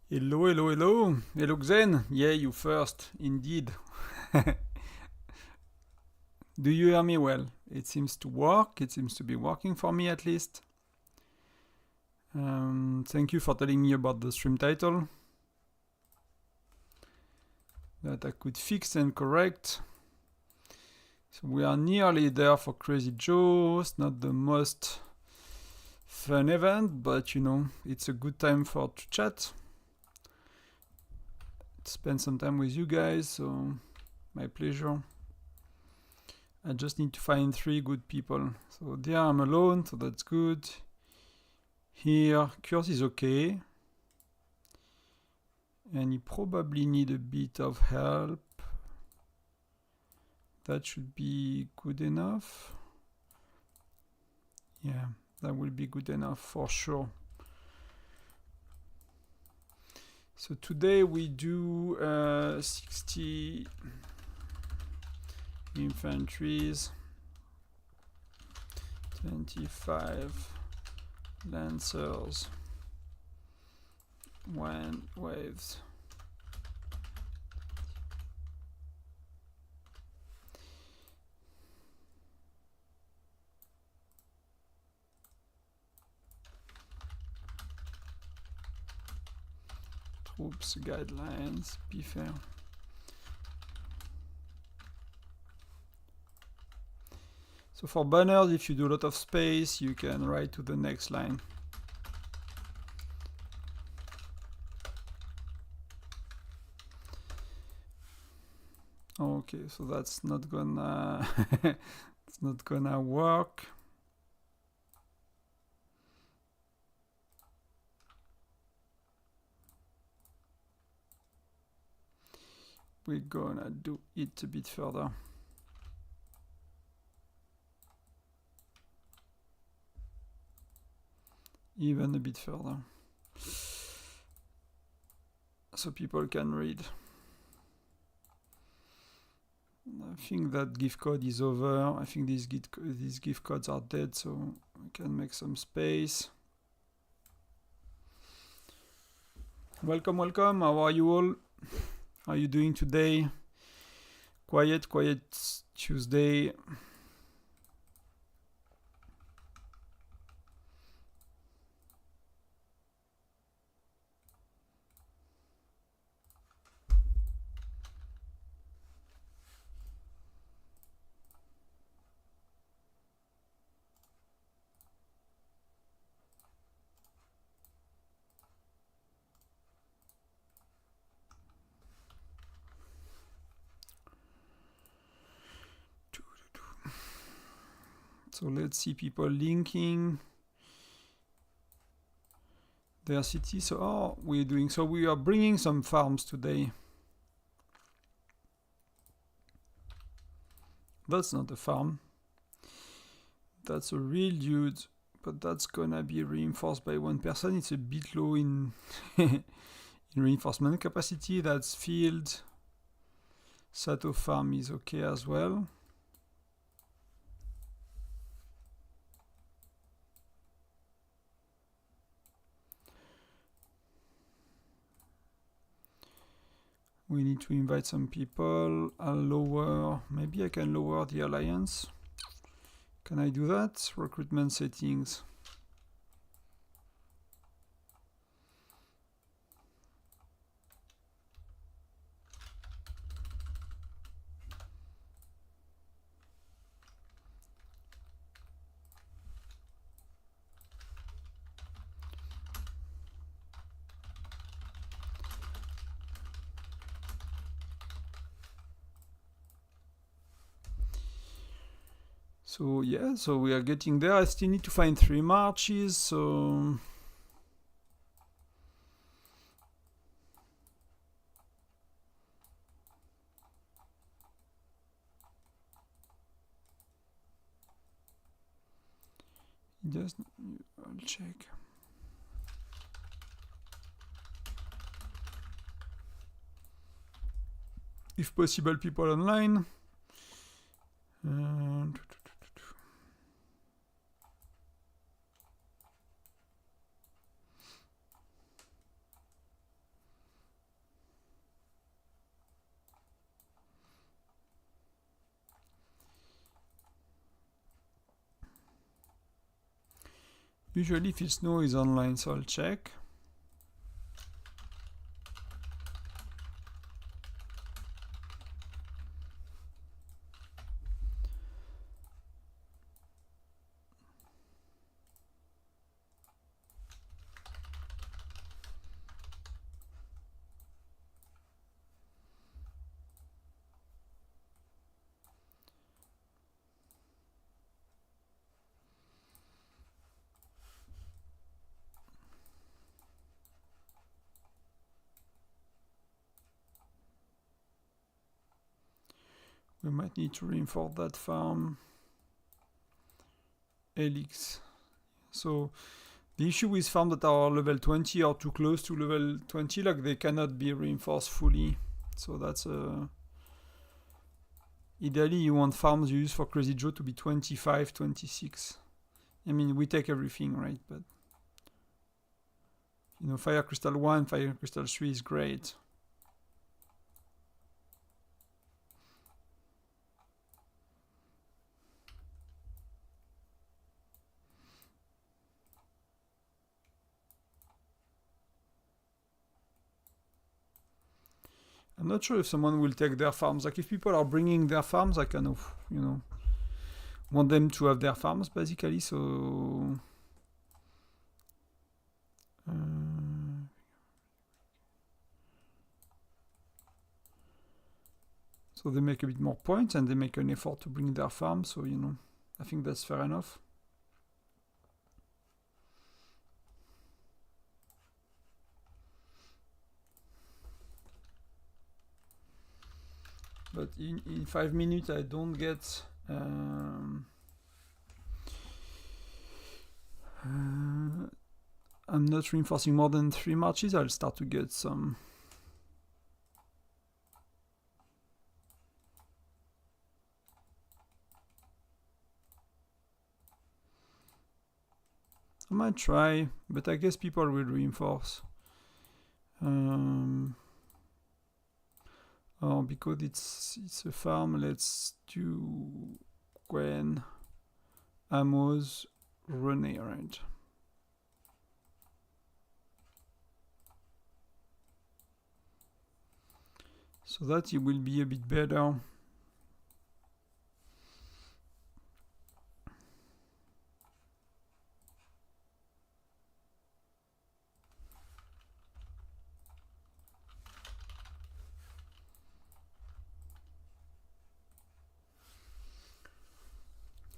Hello, hello, hello. Hello, Xen. Yeah, you first, indeed. Do you hear me well? It seems to work. It seems to be working for me at least. Thank you for telling me about the stream title that I could fix and correct. So we are nearly there for Crazy Joe. It's not the most fun event, but you know, it's a good time to chat. Spend some time with you guys, so my pleasure. I just need to find 3 good people. So there I'm alone, so that's good. Here, Kurt is okay. And he probably need a bit of help. That should be good enough. Yeah, that will be good enough for sure. So today we do 60 infantries, 25 lancers, 1 waves. Troops, guidelines, be fair. So for banners, if you do a lot of space, you can write to the next line. Okay, so that's not gonna it's not gonna work. We're gonna do it a bit further. Even a bit further. So people can read. I think that gift code is over. I think these gift codes are dead, so we can make some space. Welcome, welcome. How are you all? How are you doing today? Quiet Tuesday. So let's see people linking their city. So we're doing, so we are bringing some farms today. That's not a farm. That's a real dude, but that's gonna be reinforced by 1 person. It's a bit low in in reinforcement capacity. That's field. Sato farm is okay as well. We need to invite some people. I'll lower, maybe I can lower the alliance. Can I do that? Recruitment settings. So yeah, so we are getting there. I still need to find 3 marches, so just I'll check. If possible, people online. Usually if it's no is online, so I'll check. We might need to reinforce that farm. Helix. So the issue with farms that are level 20 or too close to level 20, like they cannot be reinforced fully. So that's ideally you want farms used for Crazy Joe to be 25, 26. I mean, we take everything, right? But you know, Fire Crystal 1, Fire Crystal 3 is great. I'm not sure if someone will take their farms. Like if people are bringing their farms, I kind of, you know, want them to have their farms basically. So so they make a bit more points and they make an effort to bring their farm. So you know, I think that's fair enough. But in 5 minutes I don't get I'm not reinforcing more than 3 marches. I'll start to get some. I might try, but I guess people will reinforce. Oh, because it's a farm, let's do Gwen, Amos, Rene, right? So that it will be a bit better.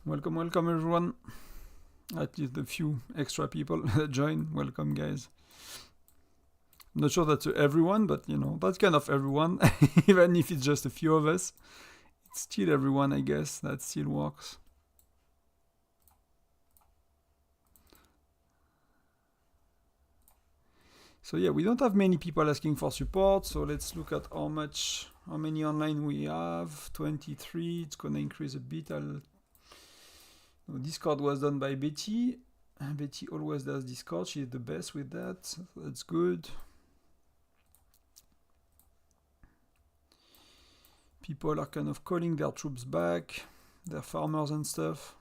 Welcome, welcome everyone. At least a few extra people that join. Welcome, guys. I'm not sure that's everyone, but you know, that's kind of everyone. Even if it's just a few of us, it's still everyone, I guess. That still works. So yeah, we don't have many people asking for support. So let's look at how many online we have. 23. It's gonna increase a bit. Discord was done by Betty. Betty always does Discord. She's the best with that. So that's good. People are kind of calling their troops back, their farmers and stuff.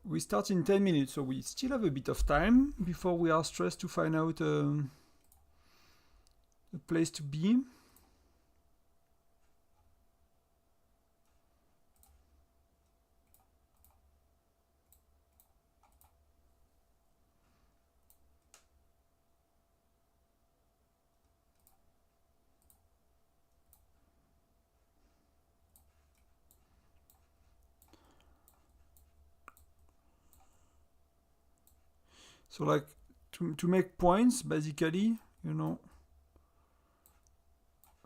We start in 10 minutes, so we still have a bit of time before we are stressed to find out a place to be. So like to make points, basically, you know,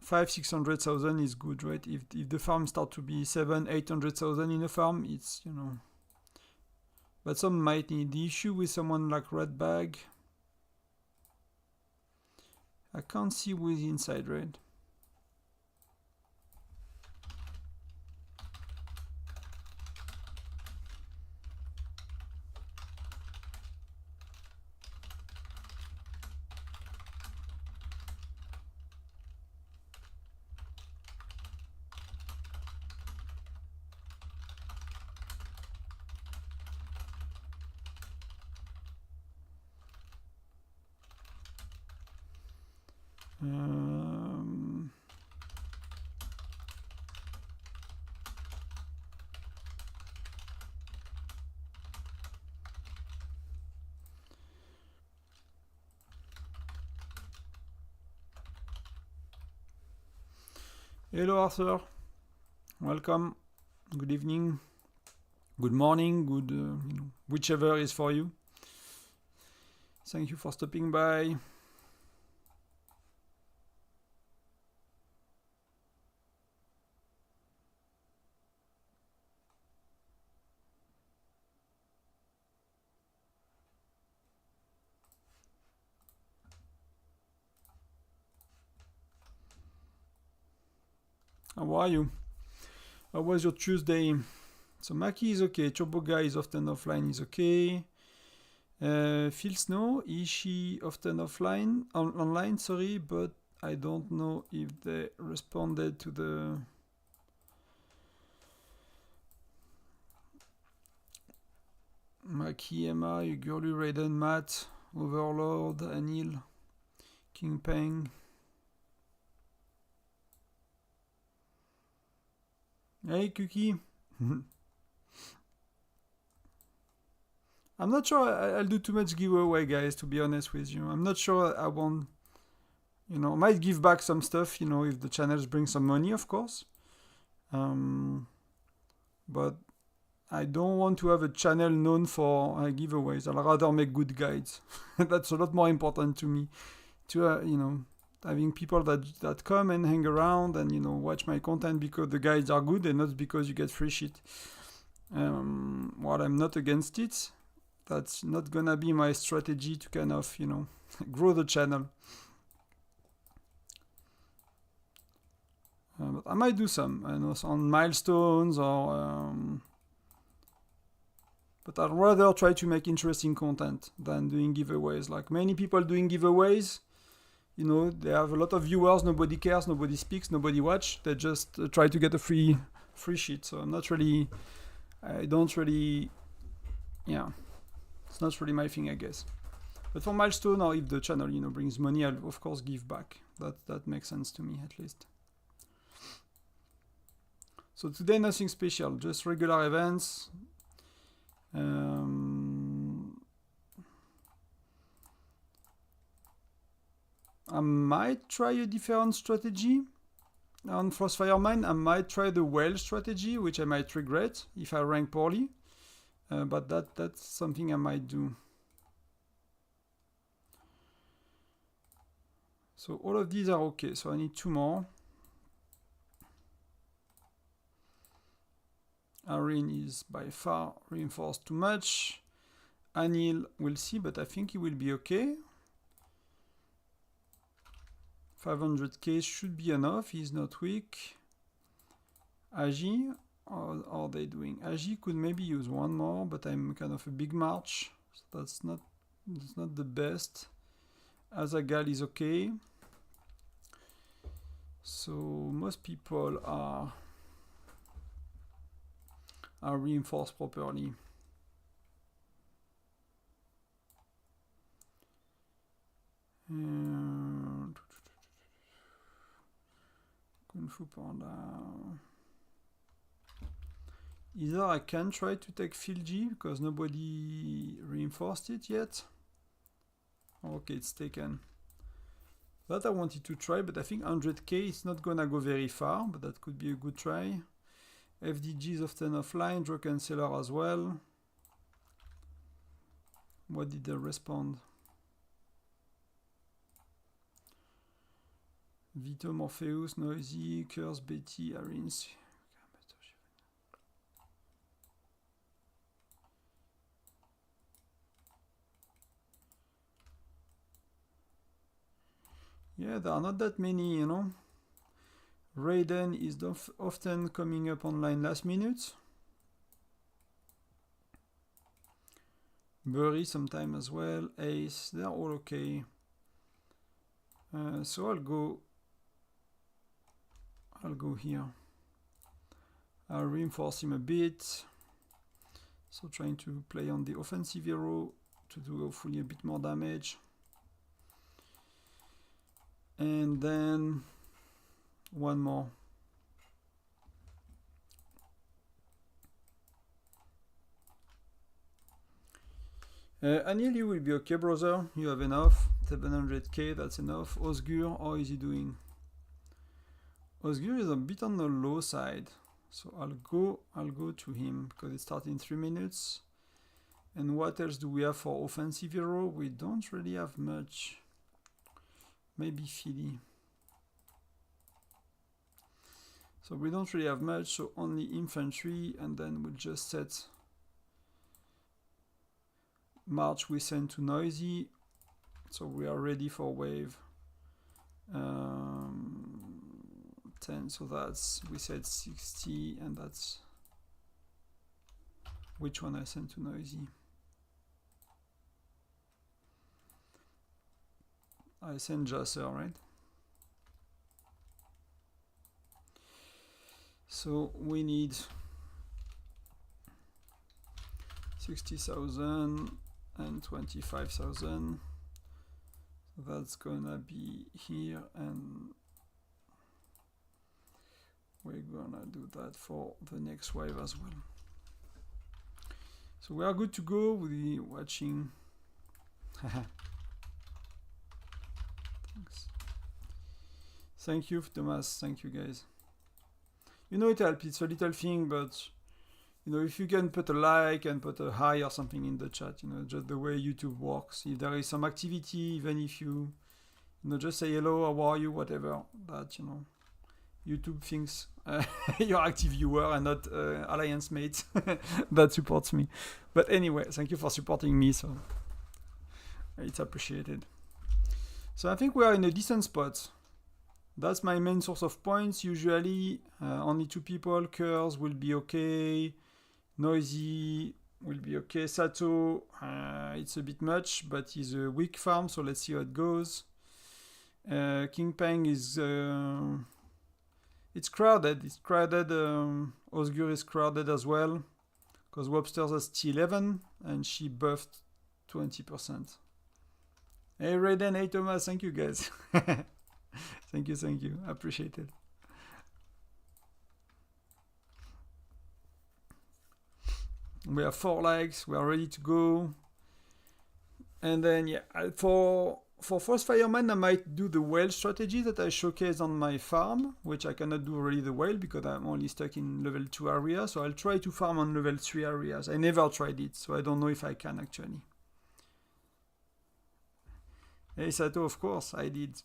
500,000-600,000 is good, right? If the farm start to be 700,000-800,000 in a farm, it's, you know. But some might need the issue with someone like Red Bag. I can't see who is inside, right? Hello Arthur, welcome, good evening, good morning, good whichever is for you. Thank you for stopping by. How are you? How was your Tuesday? So Maki is okay, Turbo Guy is often offline, is okay. Phil Snow, is she often offline, online, sorry, but I don't know if they responded to the... Maki, Emma, Yugurlu, Raiden, Matt, Overlord, Anil, King Peng. Hey, Kuki. I'm not sure I'll do too much giveaway, guys, to be honest with you. I'm not sure I want... I might give back some stuff, if the channels bring some money, of course. But I don't want to have a channel known for giveaways. I'd rather make good guides. That's a lot more important to me. To, having people that come and hang around and, watch my content because the guides are good and not because you get free shit. While I'm not against it, that's not gonna be my strategy to kind of, grow the channel. But I might do some, on milestones or... but I'd rather try to make interesting content than doing giveaways. Like many people doing giveaways, they have a lot of viewers, nobody cares, nobody speaks, nobody watch. They just try to get a free shit. So it's not really my thing, I guess. But for milestone, or if the channel, brings money, I'll of course give back. That makes sense to me, at least. So today, nothing special, just regular events. I might try a different strategy on Frostfire Mine. I might try the whale strategy, which I might regret if I rank poorly. But that's something I might do. So all of these are okay. So I need 2 more. Arin is by far reinforced too much. Anil, we'll see, but I think he will be okay. 500k should be enough. He's not weak. Agi, how are they doing? Agi could maybe use 1 more, but I'm kind of a big march, so that's not the best. Azagal is okay. So most people are reinforced properly. Kung Fu Panda. Either I can try to take Filji because nobody reinforced it yet. Okay, it's taken. That I wanted to try, but I think 100k is not gonna go very far, but that could be a good try. FDG is often offline, Draw Canceller as well. What did they respond? Vito, Morpheus, Noisy, Curse, Betty, Arins. Yeah, there are not that many, Raiden is often coming up online last minute. Burry sometime as well. Ace, they're all okay. So I'll go here. I'll reinforce him a bit. So trying to play on the offensive hero to do hopefully a bit more damage. And then one more. Anil, you will be okay, brother. You have enough. 700k, that's enough. Osgur, how is he doing? Osgur is a bit on the low side. So I'll go to him because it starts in 3 minutes. And what else do we have for offensive hero? We don't really have much. Maybe Philly. So we don't really have much, so only infantry, and then we'll just set March we send to Noisy. So we are ready for wave 10. So that's, we said 60, and that's which one I sent to Noisy. I sent Jasser, right? So we need 60,000 and 25,000. That's gonna be here, and we're gonna do that for the next wave as well. So we are good to go with the watching. Thanks. Thank you, Thomas. Thank you, guys. You know, it helps. It's a little thing, but you know, if you can put a like and put a hi or something in the chat, you know, just the way YouTube works. If there is some activity, even if you know, just say hello, how are you, whatever, that, you know, YouTube thinks you're active viewer and not alliance mate that supports me. But anyway, thank you for supporting me, so it's appreciated. So I think we are in a decent spot. That's my main source of points. Usually only 2 people. Curse will be okay. Noisy will be okay. Sato, it's a bit much, but he's a weak farm, so let's see how it goes. King Peng is... it's crowded. It's crowded. Osgur is crowded as well, because Webster's has T11, and she buffed 20%. Hey Raiden, hey Thomas, thank you guys. Thank you, appreciate it. We have 4 likes, we are ready to go. And then yeah, for Frostfire Mine, I might do the whale strategy that I showcased on my farm, which I cannot do really the whale because I'm only stuck in level 2 area. So I'll try to farm on level 3 areas. I never tried it, so I don't know if I can actually. Hey Sato, of course, I did.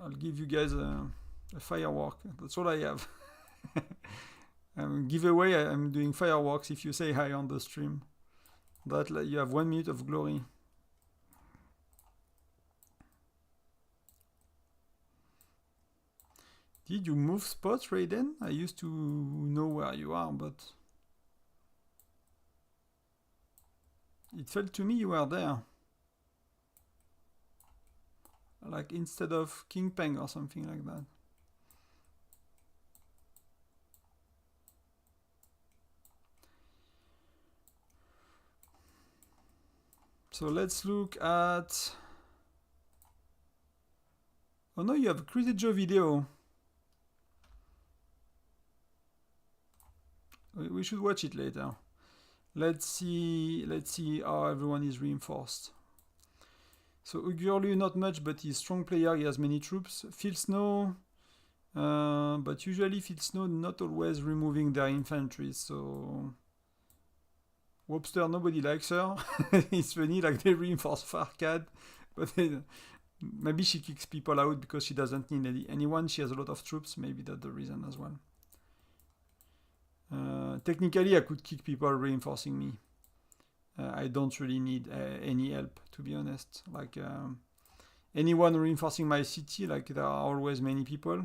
I'll give you guys a firework. That's all I have. Giveaway, I'm doing fireworks if you say hi on the stream. That you have 1 minute of glory. Did you move spots, Raiden? I used to know where you are, but it felt to me you were there. Like instead of King Peng or something like that. So let's look at... Oh no, you have a Crazy Joe video. We should watch it later. Let's see how everyone is reinforced. So Ugurlu, not much, but he's a strong player, he has many troops. Phil Snow, but usually Phil Snow not always removing their infantry, so... Webster, nobody likes her. It's funny, like they reinforce Farcad, but maybe she kicks people out because she doesn't need anyone. She has a lot of troops, maybe that's the reason as well. Technically, I could kick people reinforcing me. I don't really need any help, to be honest. Like anyone reinforcing my city, like there are always many people,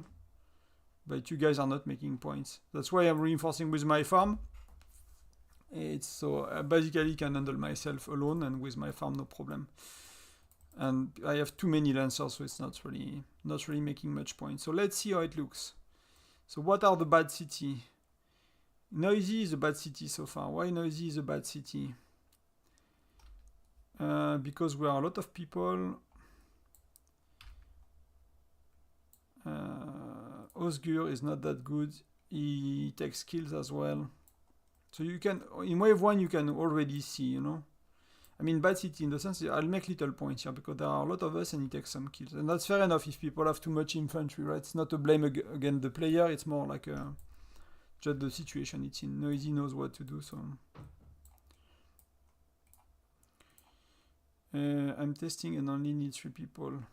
but you guys are not making points. That's why I'm reinforcing with my farm. It's so I basically can handle myself alone, and with my farm no problem. And I have too many lancers, so it's not really making much point. So let's see how it looks. So what are the bad city? Noisy is a bad city so far. Why Noisy is a bad city? because we are a lot of people. Osgur is not that good. He takes kills as well. So you can, in wave 1, you can already see, you know. I mean, Bad City in the sense, I'll make little points here because there are a lot of us and he takes some kills. And that's fair enough if people have too much infantry, right? It's not a blame against the player, it's more like just the situation it's in. Noisy knows what to do, so. I'm testing and only need 3 people.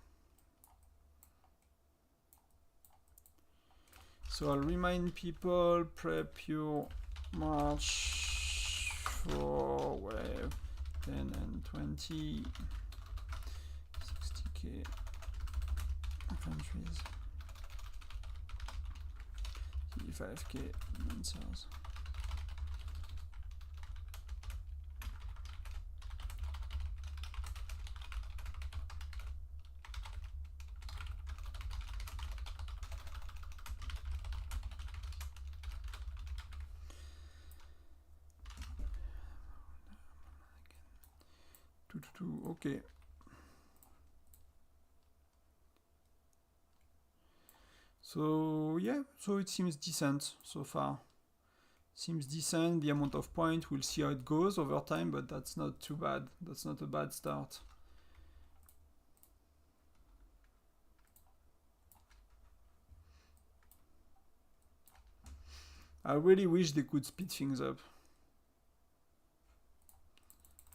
So I'll remind people, prep your march for wave 10 and 20, 60k countries, 35k lancers. Okay. So yeah, so it seems decent so far. Seems decent, the amount of points, we'll see how it goes over time, but that's not too bad. That's not a bad start. I really wish they could speed things up.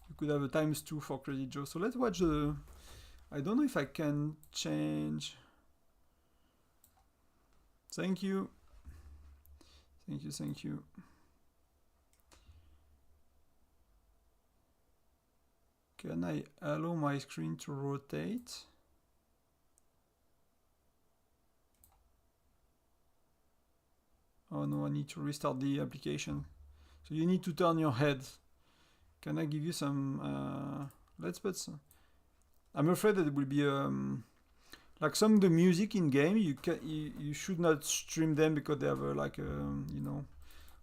You could have a ×2 for Crazy Joe. So let's watch the... I don't know if I can change... Thank you. Thank you, thank you. Can I allow my screen to rotate? Oh no, I need to restart the application. So you need to turn your head. Can I give you some... let's put some... I'm afraid that it will be... like some of the music in game, you should not stream them because they have like you know,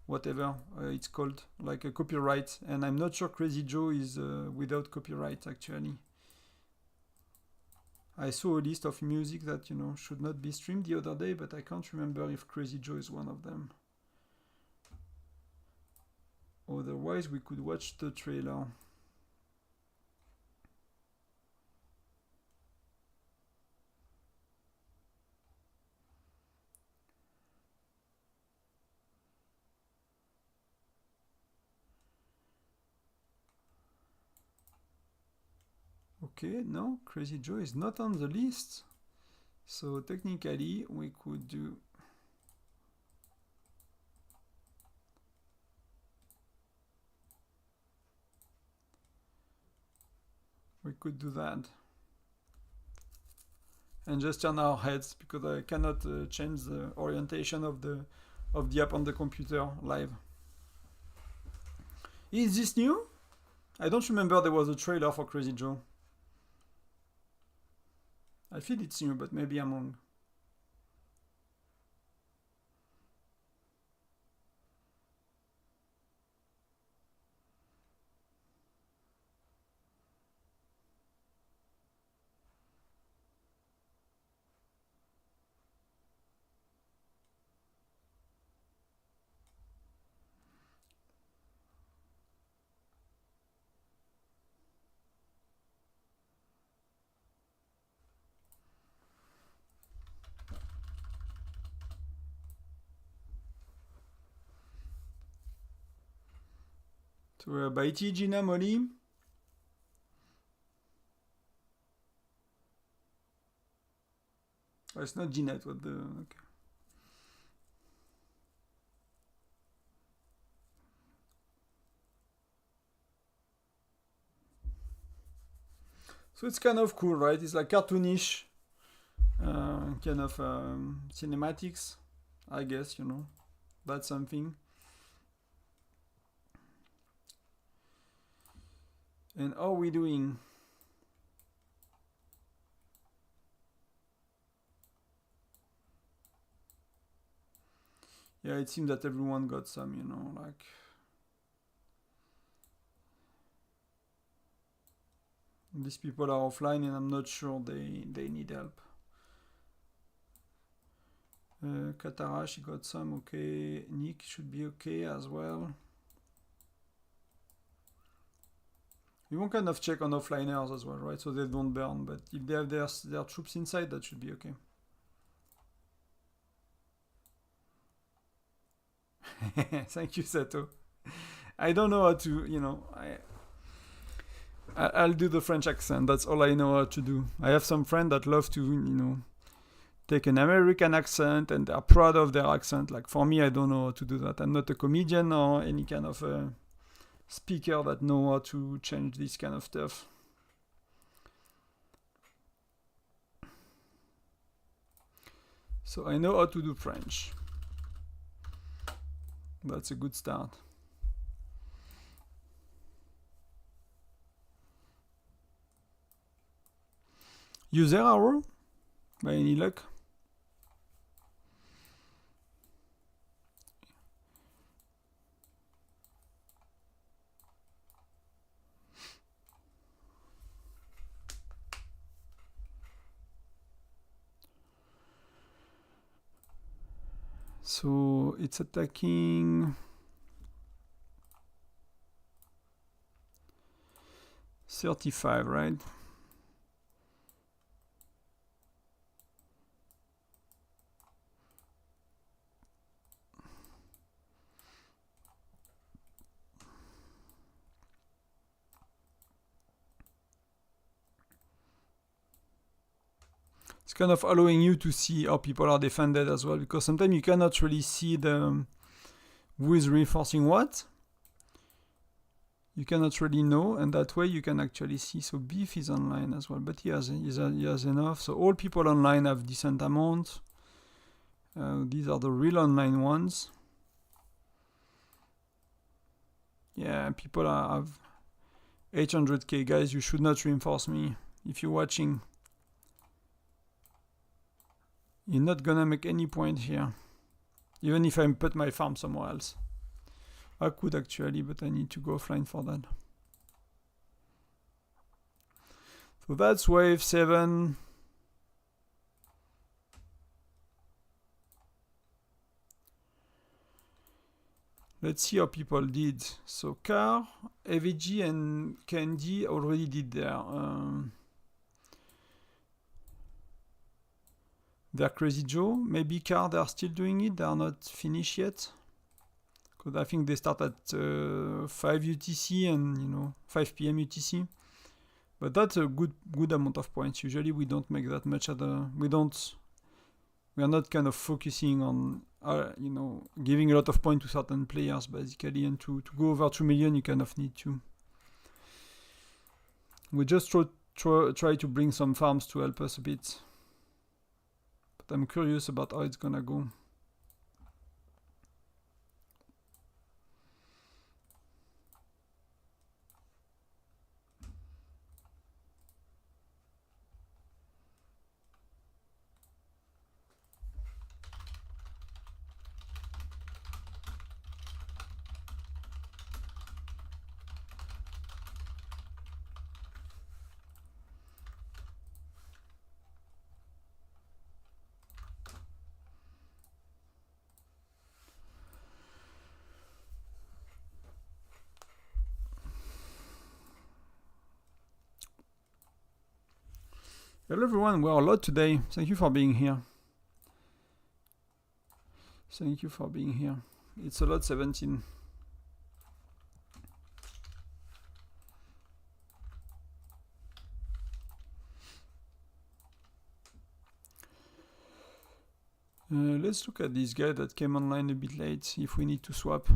whatever it's called, like a copyright. And I'm not sure Crazy Joe is without copyright actually. I saw a list of music that, you know, should not be streamed the other day, but I can't remember if Crazy Joe is one of them. Otherwise, we could watch the trailer. Okay, no, Crazy Joe is not on the list. So technically, we could do... We could do that. And just turn our heads, because I cannot change the orientation of the app on the computer live. Is this new? I don't remember there was a trailer for Crazy Joe. I feel it's new, but maybe I'm wrong. So by T Gina Molly. Oh, it's not Gina, it was the... Okay. So it's kind of cool, right? It's like cartoonish, kind of cinematics, I guess, you know. That's something. And how are we doing? Yeah, it seems that everyone got some, you know, like... These people are offline and I'm not sure they need help. Katara, she got some, okay. Nick should be okay as well. You won't kind of check on offliners as well, right? So they don't burn, but if they have their troops inside, that should be okay. Thank you, Sato. I don't know how to, you know, I'll do the French accent. That's all I know how to do. I have some friends that love to, you know, take an American accent and they're proud of their accent. Like for me, I don't know how to do that. I'm not a comedian or any kind of speaker that know how to change this kind of stuff. So I know how to do French. That's a good start. User error? By any luck? So it's attacking 35, right? It's kind of allowing you to see how people are defended as well, because sometimes you cannot really see the who is reinforcing what. You cannot really know, and that way you can actually see. So Beef is online as well, but he has enough. So all people online have decent amount. These are the real online ones. Yeah, people have 800k. Guys, you should not reinforce me. If you're watching, you're not gonna make any point here. Even if I put my farm somewhere else. I could actually, but I need to go offline for that. So that's wave 7. Let's see how people did. So Car, AVG and Candy already did their Crazy Joe. Maybe Car, they're still doing it. They're not finished yet. Because I think they start at 5 UTC and, you know, 5 PM UTC. But that's a good amount of points. Usually we don't make that much at the... We are not kind of focusing on, you know, giving a lot of points to certain players, basically. And to go over 2 million, you kind of need to. We just try to bring some farms to help us a bit. But I'm curious about how it's gonna go. Hello everyone, we're a lot today. Thank you for being here. Thank you for being here. It's a lot 17. Let's look at this guy that came online a bit late, if we need to swap.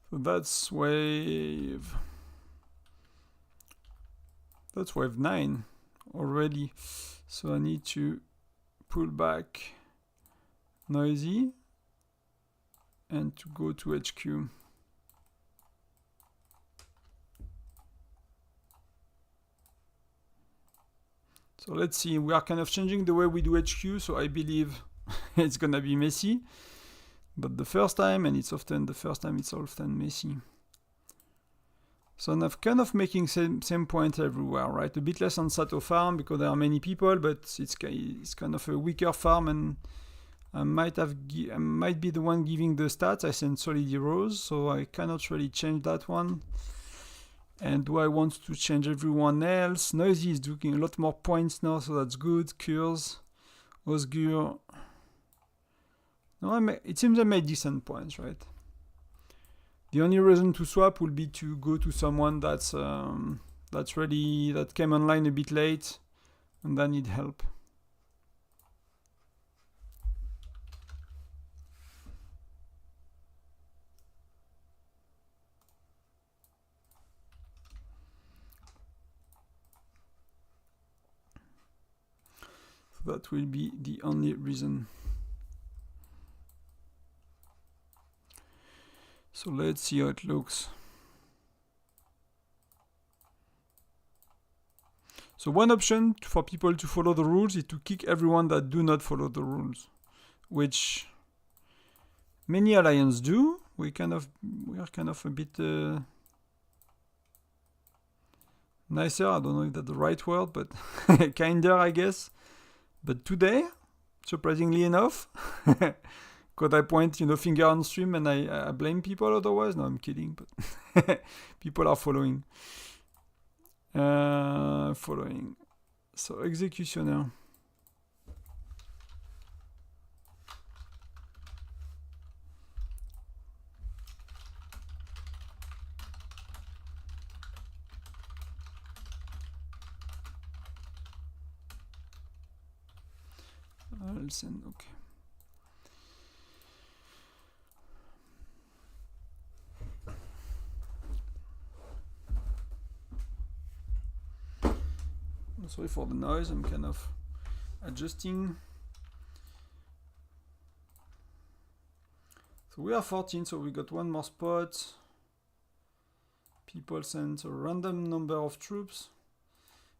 So that's wave That's wave 9 already. So I need to pull back noisy and to go to HQ. So let's see, we are kind of changing the way we do HQ, so I believe it's gonna be messy. But the first time, and it's often the first time, it's often messy. So I'm kind of making same point everywhere, right? A bit less on Sato farm because there are many people, but it's kind of a weaker farm, and I might be the one giving the stats. I send solid heroes, so I cannot really change that one. And do I want to change everyone else? Noisy is doing a lot more points now, so that's good. Cures, Osgur. No, it seems I made decent points, right? The only reason to swap will be to go to someone that came online a bit late and that need help. So that will be the only reason. So let's see how it looks. So one option for people to follow the rules is to kick everyone that do not follow the rules, which many alliances do. We are kind of a bit nicer. I don't know if that's the right word, but kinder, I guess. But today, surprisingly enough, because I point, finger on stream and I blame people otherwise. No, I'm kidding, but people are following. So executioner. I'll send, okay. Sorry for the noise, I'm kind of adjusting. So we are 14, so we got one more spot. People send a random number of troops.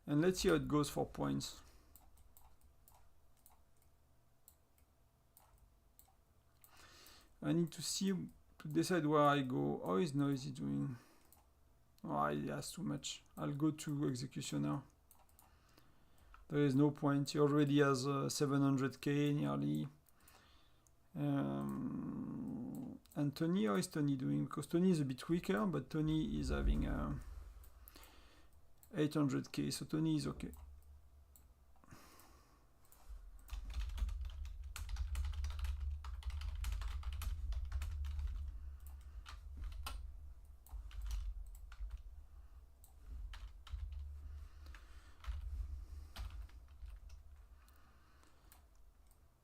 And let's see how it goes for points. I need to see, to decide where I go. How is Noisy doing? Oh, he has too much. I'll go to Executioner. There is no point. He already has 700k nearly. And Tony, how is Tony doing? Because Tony is a bit weaker, but Tony is having 800k, so Tony is okay.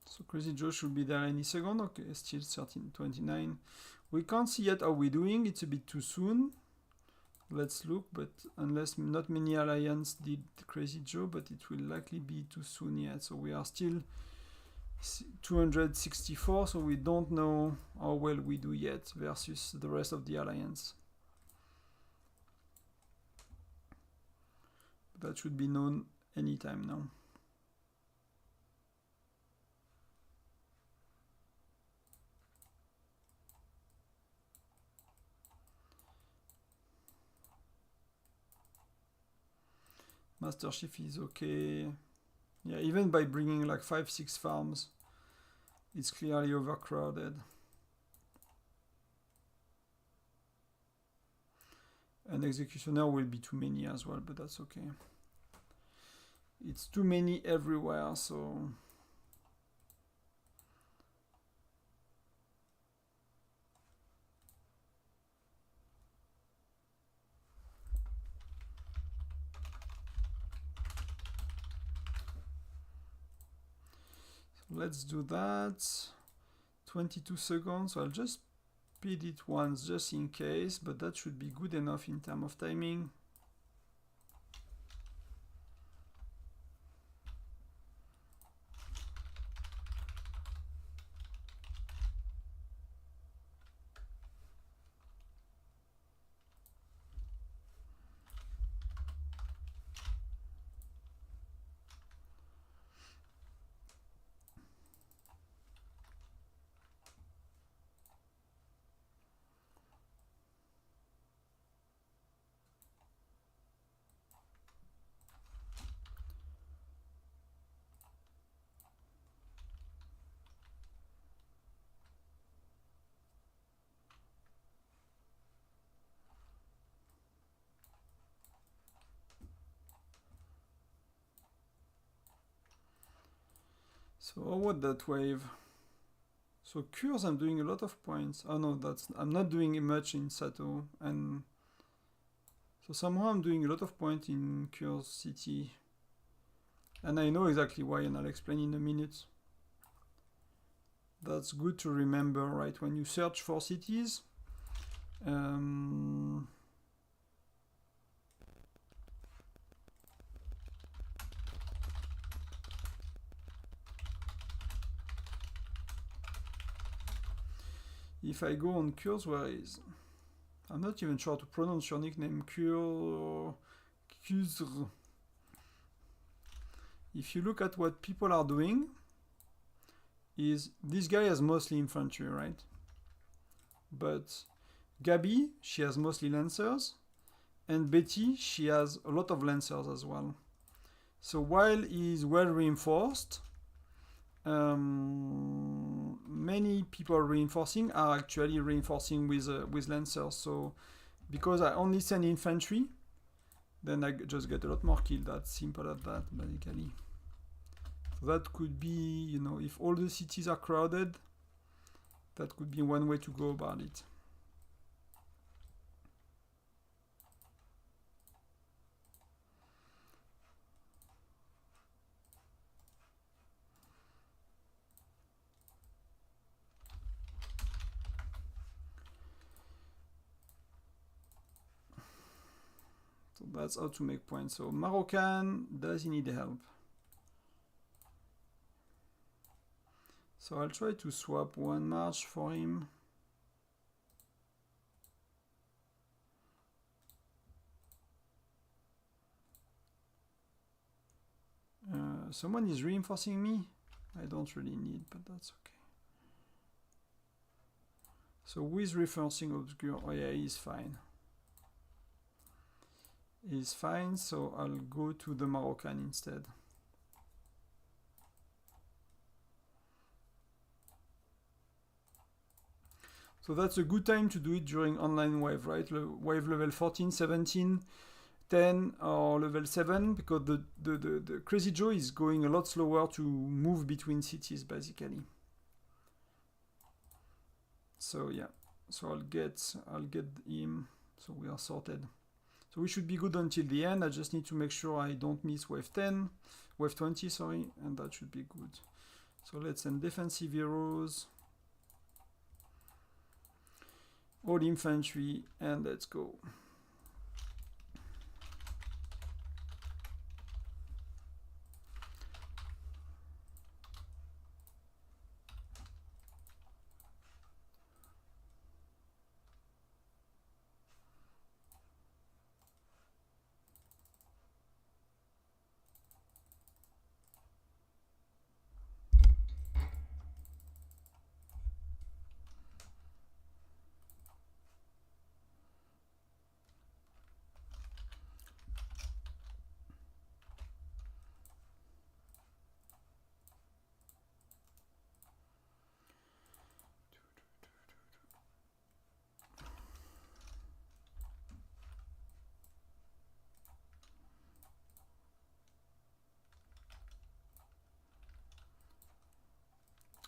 So Crazy Joe should be there any second. Okay, still 1329. We can't see yet how we're doing. It's a bit too soon. Let's look, but unless not many alliance did Crazy Joe, but it will likely be too soon yet. So we are still 264, so we don't know how well we do yet versus the rest of the alliance. That should be known anytime now. Master Chief is okay. Yeah, even by bringing like 5-6 farms, it's clearly overcrowded. And Executioner will be too many as well, but that's okay. It's too many everywhere, so... Let's do that. 22 seconds. So I'll just speed it once just in case, but that should be good enough in terms of timing. So what that wave? So cures, I'm doing a lot of points. Oh no, I'm not doing much in Sato, and so somehow I'm doing a lot of points in cures city, and I know exactly why, and I'll explain in a minute. That's good to remember, right? When you search for cities, if I go on cures, where is? I'm not even sure how to pronounce your nickname, Cure. If you look at what people are doing, is this guy has mostly infantry, right? But Gabi, she has mostly lancers, and Betty, she has a lot of lancers as well. So while he's well reinforced, many people reinforcing are actually reinforcing with lancers. So because I only send infantry, then I just get a lot more kills. That's simple as that, basically. So that could be, you know, if all the cities are crowded, that could be one way to go about it. So that's how to make points. So Moroccan, does he need help? So I'll try to swap one march for him. Someone is reinforcing me. I don't really need, but that's okay. So who is reinforcing Obscure? Oh yeah, he's fine. He's fine, so I'll go to the Moroccan instead. So that's a good time to do it during online wave, right? Wave level 14, 17, 10 or level 7, because the Crazy Joe is going a lot slower to move between cities, basically. So yeah, so I'll get him, so we are sorted. So we should be good until the end. I just need to make sure I don't miss wave 10, wave 20, sorry, and that should be good. So let's send defensive heroes, all infantry, and let's go.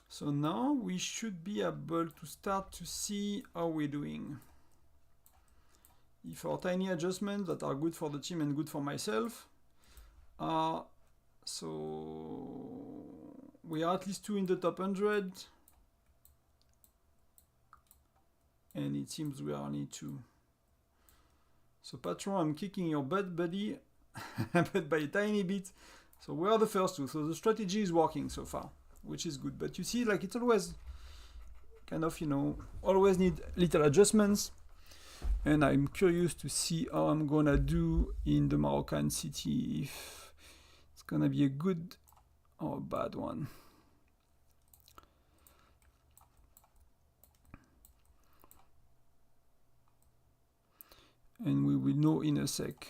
So now we should be able to start to see how we're doing. If our tiny adjustments that are good for the team and good for myself are, so we are at least 2 in the top 100, and it seems we are only 2. So Patron, I'm kicking your butt, buddy, but by a tiny bit. So we are the first 2, so the strategy is working so far, which is good. But you see, like, it's always kind of, you know, always need little adjustments. And I'm curious to see how I'm gonna do in the Moroccan city, if it's gonna be a good or a bad one. And we will know in a sec.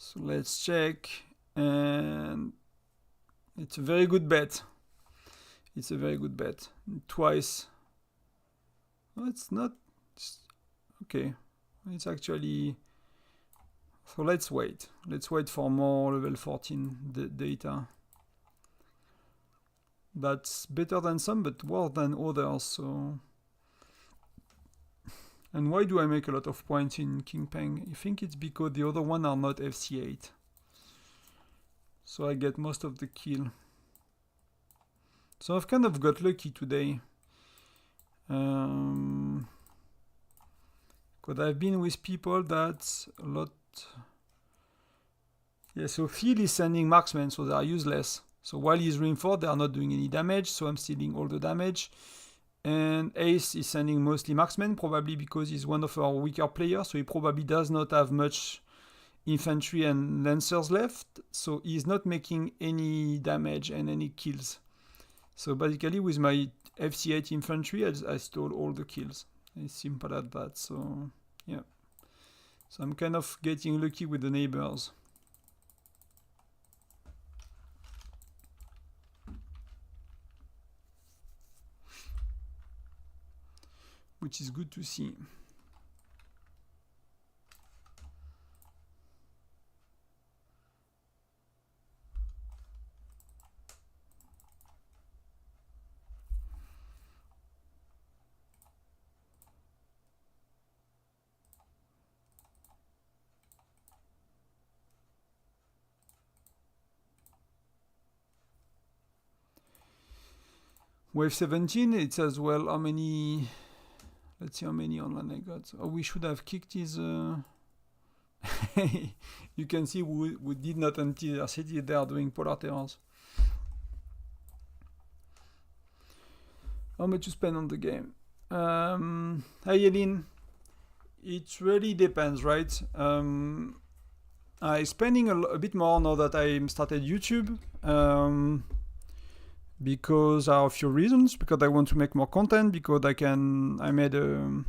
So let's check, and it's a very good bet. It's a very good bet. Twice. No, it's not. Okay, it's actually... So let's wait. Let's wait for more level 14 data. That's better than some, but worse than others, so... And why do I make a lot of points in King Peng? I think it's because the other one are not FC8. So I get most of the kill. So I've kind of got lucky today. Because I've been with people that's a lot... Yeah, so Phil is sending marksmen, so they are useless. So while he's reinforced, they are not doing any damage, so I'm stealing all the damage. And Ace is sending mostly marksmen, probably because he's one of our weaker players, so he probably does not have much infantry and lancers left, so he's not making any damage and any kills. So basically with my FC8 infantry, I stole all the kills. It's simple as that, so yeah. So I'm kind of getting lucky with the neighbors. Which is good to see. Wave 17, it's as well how many... Let's see how many online I got. Oh, we should have kicked his... You can see we did not empty their city. They are doing polar terrors. How much you spend on the game? Hi, Eileen. It really depends, right? I'm spending a bit more now that I started YouTube. Because of a few reasons, because I want to make more content, because I made a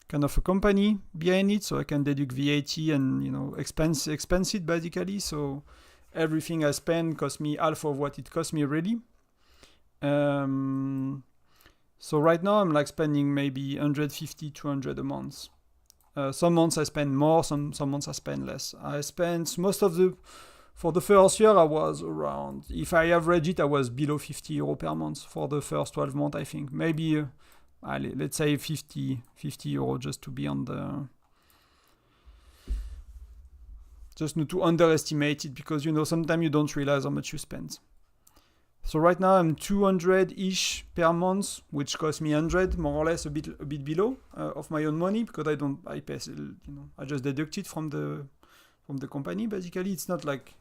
kind of a company behind it, so I can deduct VAT and, you know, expense it basically. So everything I spend costs me half of what it cost me really. So right now I'm like spending maybe 150, 200 a month. Some months I spend more, some months I spend less. I spent most of the... For the first year, I was around, if I average it, I was below 50 euro per month for the first 12 months, I think. Maybe, let's say 50 euro just to be on the... Just not to underestimate it, because, you know, sometimes you don't realize how much you spend. So right now I'm 200-ish per month, which costs me 100, more or less, a bit below of my own money, because I pay, you know, I just deduct it from the company. Basically, it's not like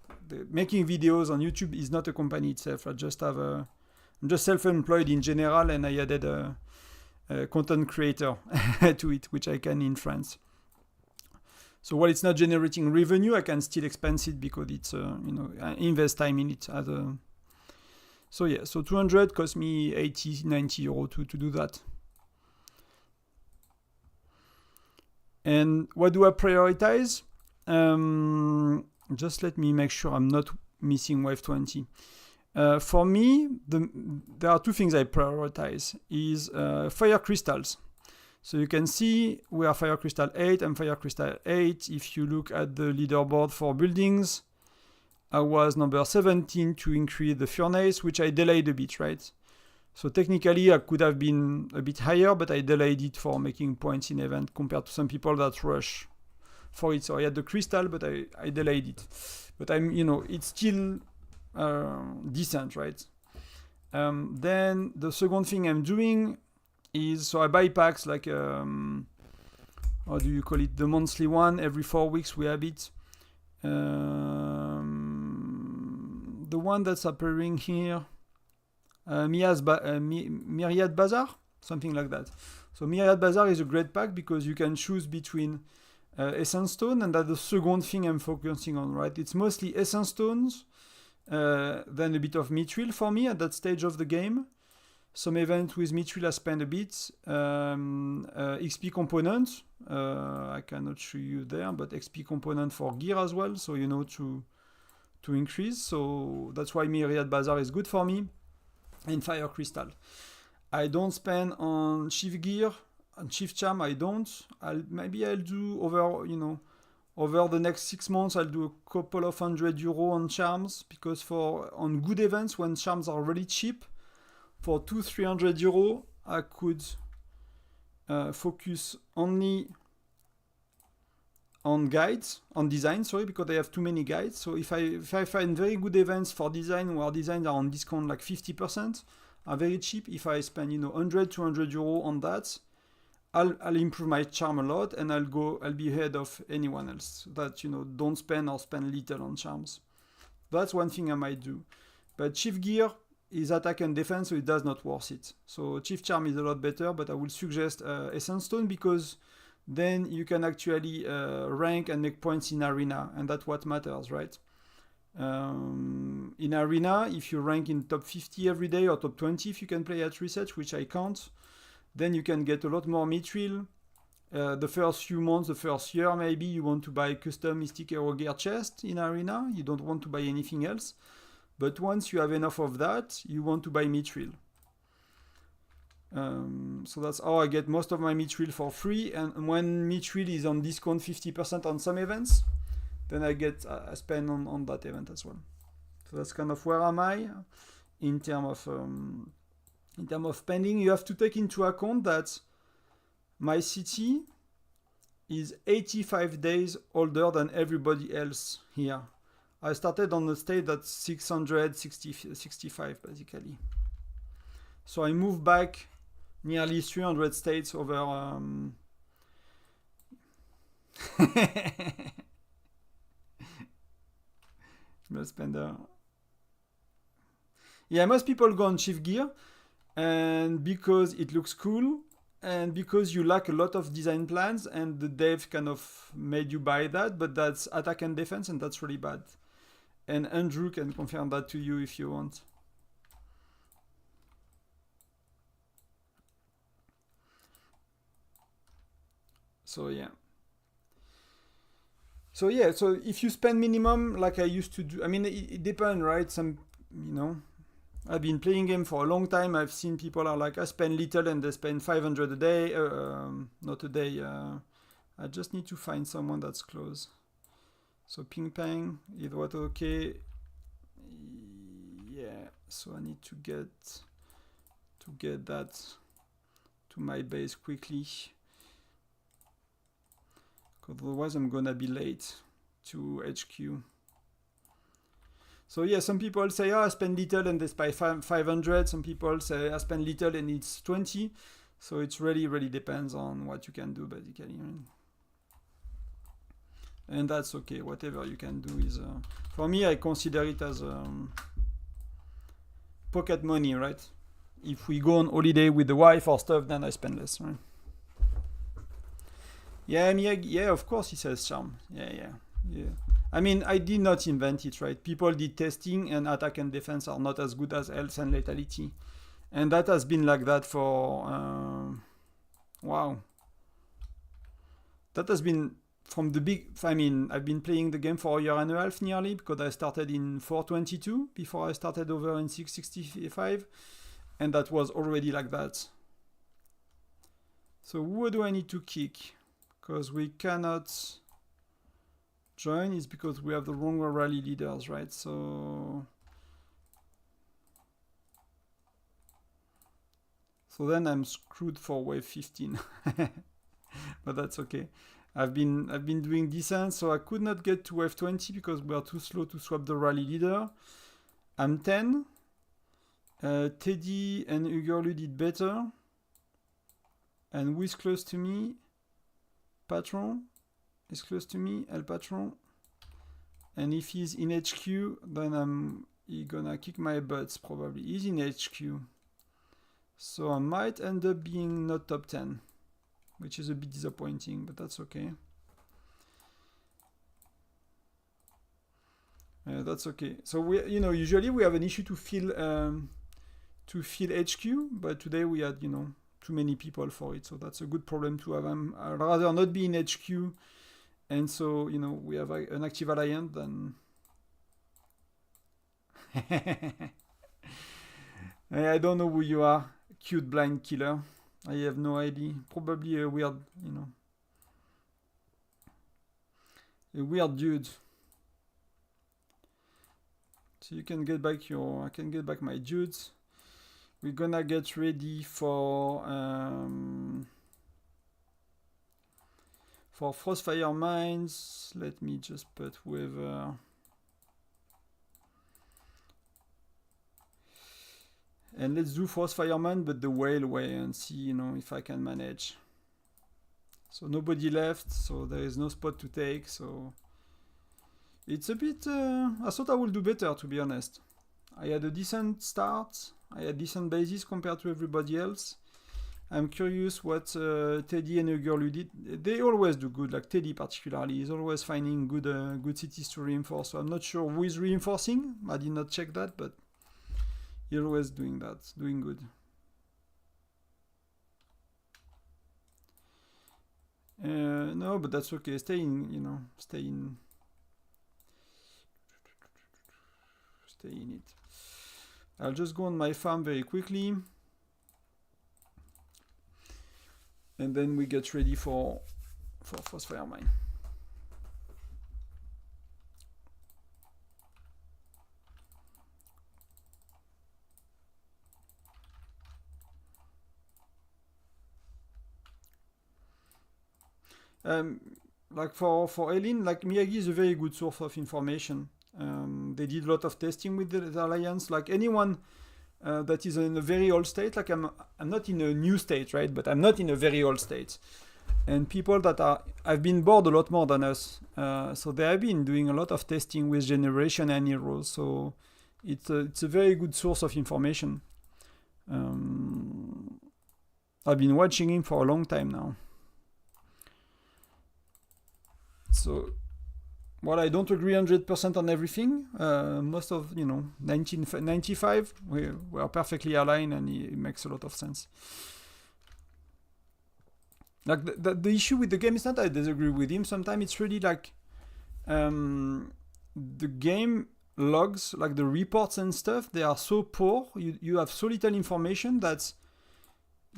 making videos on YouTube is not a company itself. I'm just self-employed in general, and I added a content creator to it, which I can in France. So while it's not generating revenue, I can still expense it because it's you know, I invest time in it as a... So yeah, so 200 cost me 80, 90 euro to do that. And what do I prioritize? Just let me make sure I'm not missing wave 20. For me, there are two things I prioritize. Is fire crystals. So you can see we are fire crystal 8 and fire crystal 8. If you look at the leaderboard for buildings, I was number 17 to increase the furnace, which I delayed a bit, right? So technically I could have been a bit higher, but I delayed it for making points in event compared to some people that rush for it. So I had the crystal, but I delayed it. But it's still decent, right? Then the second thing I'm doing is, so I buy packs like, how do you call it? The monthly one, every 4 weeks we have it. The one that's appearing here, Myriad Bazaar, something like that. So Myriad Bazaar is a great pack because you can choose between essence stone, and that's the second thing I'm focusing on, right? It's mostly essence stones, then a bit of mithril for me at that stage of the game. Some event with mithril I spend a bit. XP component, I cannot show you there, but XP component for gear as well, so you know to increase. So that's why Myriad Bazaar is good for me. And fire crystal. I don't spend on chief gear. on Chief Charm I don't. Maybe I'll do over, you know, over the next 6 months, I'll do a couple of €100 on charms, because on good events when charms are really cheap, for €200-300, I could focus only on guides, on design, sorry, because I have too many guides. So if I find very good events for design where designs are on discount like 50%, are very cheap, if I spend, you know, €100-200 on that, I'll improve my charm a lot, and I'll be ahead of anyone else that, you know, don't spend or spend little on charms. That's one thing I might do. But Chief Gear is attack and defense, so it does not worth it. So Chief Charm is a lot better, but I would suggest Essence Stone, because then you can actually rank and make points in arena, and that's what matters, right? In arena, if you rank in top 50 every day, or top 20 if you can play at research, which I can't, then you can get a lot more mithril. The first few months, the first year, maybe you want to buy custom Mystic Hero Gear chest in arena, you don't want to buy anything else. But once you have enough of that, you want to buy mithril. So that's how I get most of my mithril for free, and when mithril is on discount 50% on some events, then I spend on that event as well. So that's kind of where am I in terms of spending. You have to take into account that my city is 85 days older than everybody else here. I started on the state that's 665 basically. So I moved back nearly 300 states over spender. Yeah, most people go on Chief Gear, and because it looks cool, and because you lack a lot of design plans, and the dev kind of made you buy that, but that's attack and defense, and that's really bad. And Andrew can confirm that to you if you want. So yeah. So if you spend minimum like I used to do, I mean, it depends, right? Some, you know, I've been playing game for a long time. I've seen people are like, I spend little and they spend 500 a day. Not a day. I just need to find someone that's close. So Ping Pang, is what okay? Yeah. So I need to get that to my base quickly, because otherwise I'm gonna be late to HQ. So yeah, some people say, oh, I spend little and they spend 500. Some people say I spend little and it's 20. So it really depends on what you can do basically. And that's okay. Whatever you can do is, for me, I consider it as pocket money, right? If we go on holiday with the wife or stuff, then I spend less, right? Yeah, of course he says charm. Yeah. I mean, I did not invent it, right? People did testing, and attack and defense are not as good as health and lethality. And that has been like that for, wow. That has been from the big, I mean, I've been playing the game for a year and a half nearly, because I started in 4.22 before I started over in 6.65. And that was already like that. So who do I need to kick? Because we cannot join, is because we have the wrong rally leaders, right? So then I'm screwed for wave 15. But that's okay. I've been doing decent, so I could not get to wave 20 because we are too slow to swap the rally leader. I'm 10. Teddy and Ugerlu did better. And who is close to me? Patron is close to me, El Patron. And if he's in HQ, then he's gonna kick my butts probably. He's in HQ. So I might end up being not top 10, which is a bit disappointing, but that's okay. That's okay. So we, usually we have an issue to fill HQ, but today we had, too many people for it, so that's a good problem to have. I'd rather not be in HQ, and so we have an active alliance than. I don't know who you are, cute blind killer. I have no idea. Probably a weird, you know, a weird dude. So you can get back I can get back my dudes. We're gonna get ready for Frostfire Mines. Let me just put whoever. And let's do Frostfire Mine, but the whale way, and see, you know, if I can manage. So nobody left, so there is no spot to take, so it's a bit, I thought I would do better, to be honest. I had a decent start, I had decent basis compared to everybody else. I'm curious what Teddy and a girl who did. They always do good, like Teddy particularly, is always finding good cities to reinforce, so I'm not sure who is reinforcing, I did not check that, but he's always doing that, doing good. No, but that's okay. Stay in, you know, stay in it. I'll just go on my farm very quickly. And then we get ready for Frostfire Mine. Like for Eileen, like Miyagi is a very good source of information. They did a lot of testing with the Alliance. Like anyone that is in a very old state, like I'm not in a new state, right? But I'm not in a very old state. And people that I've been bored a lot more than us. So they have been doing a lot of testing with generation and heroes. So it's a very good source of information. I've been watching him for a long time now. So, while I don't agree 100% on everything, most of, 95, we are perfectly aligned, and it makes a lot of sense. Like, the issue with the game is not that I disagree with him. Sometimes it's really like the game logs, like the reports and stuff, they are so poor. You have so little information that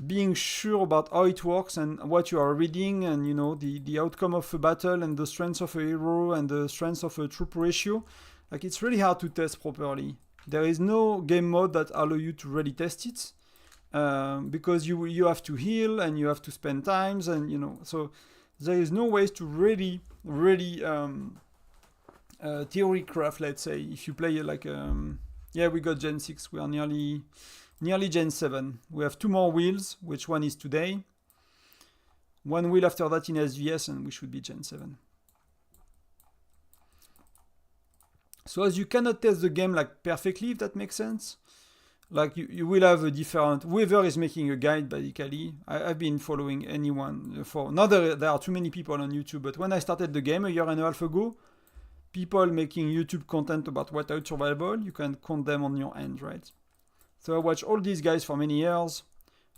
being sure about how it works and what you are reading, and the outcome of a battle and the strength of a hero and the strength of a troop ratio, like it's really hard to test properly. There is no game mode that allow you to really test it, because you have to heal and you have to spend times, and so there is no ways to really theory craft. Let's say if you play like we got Gen 6, we are nearly Gen 7. We have 2 more wheels, which one is today. 1 wheel after that in SVS, and we should be Gen 7. So as you cannot test the game like perfectly, if that makes sense, like you will have a different, whoever is making a guide basically. I've been following anyone for, now there are too many people on YouTube, but when I started the game a year and a half ago, people making YouTube content about Whiteout Survival, you can count them on your hand, right? So I watched all these guys for many years.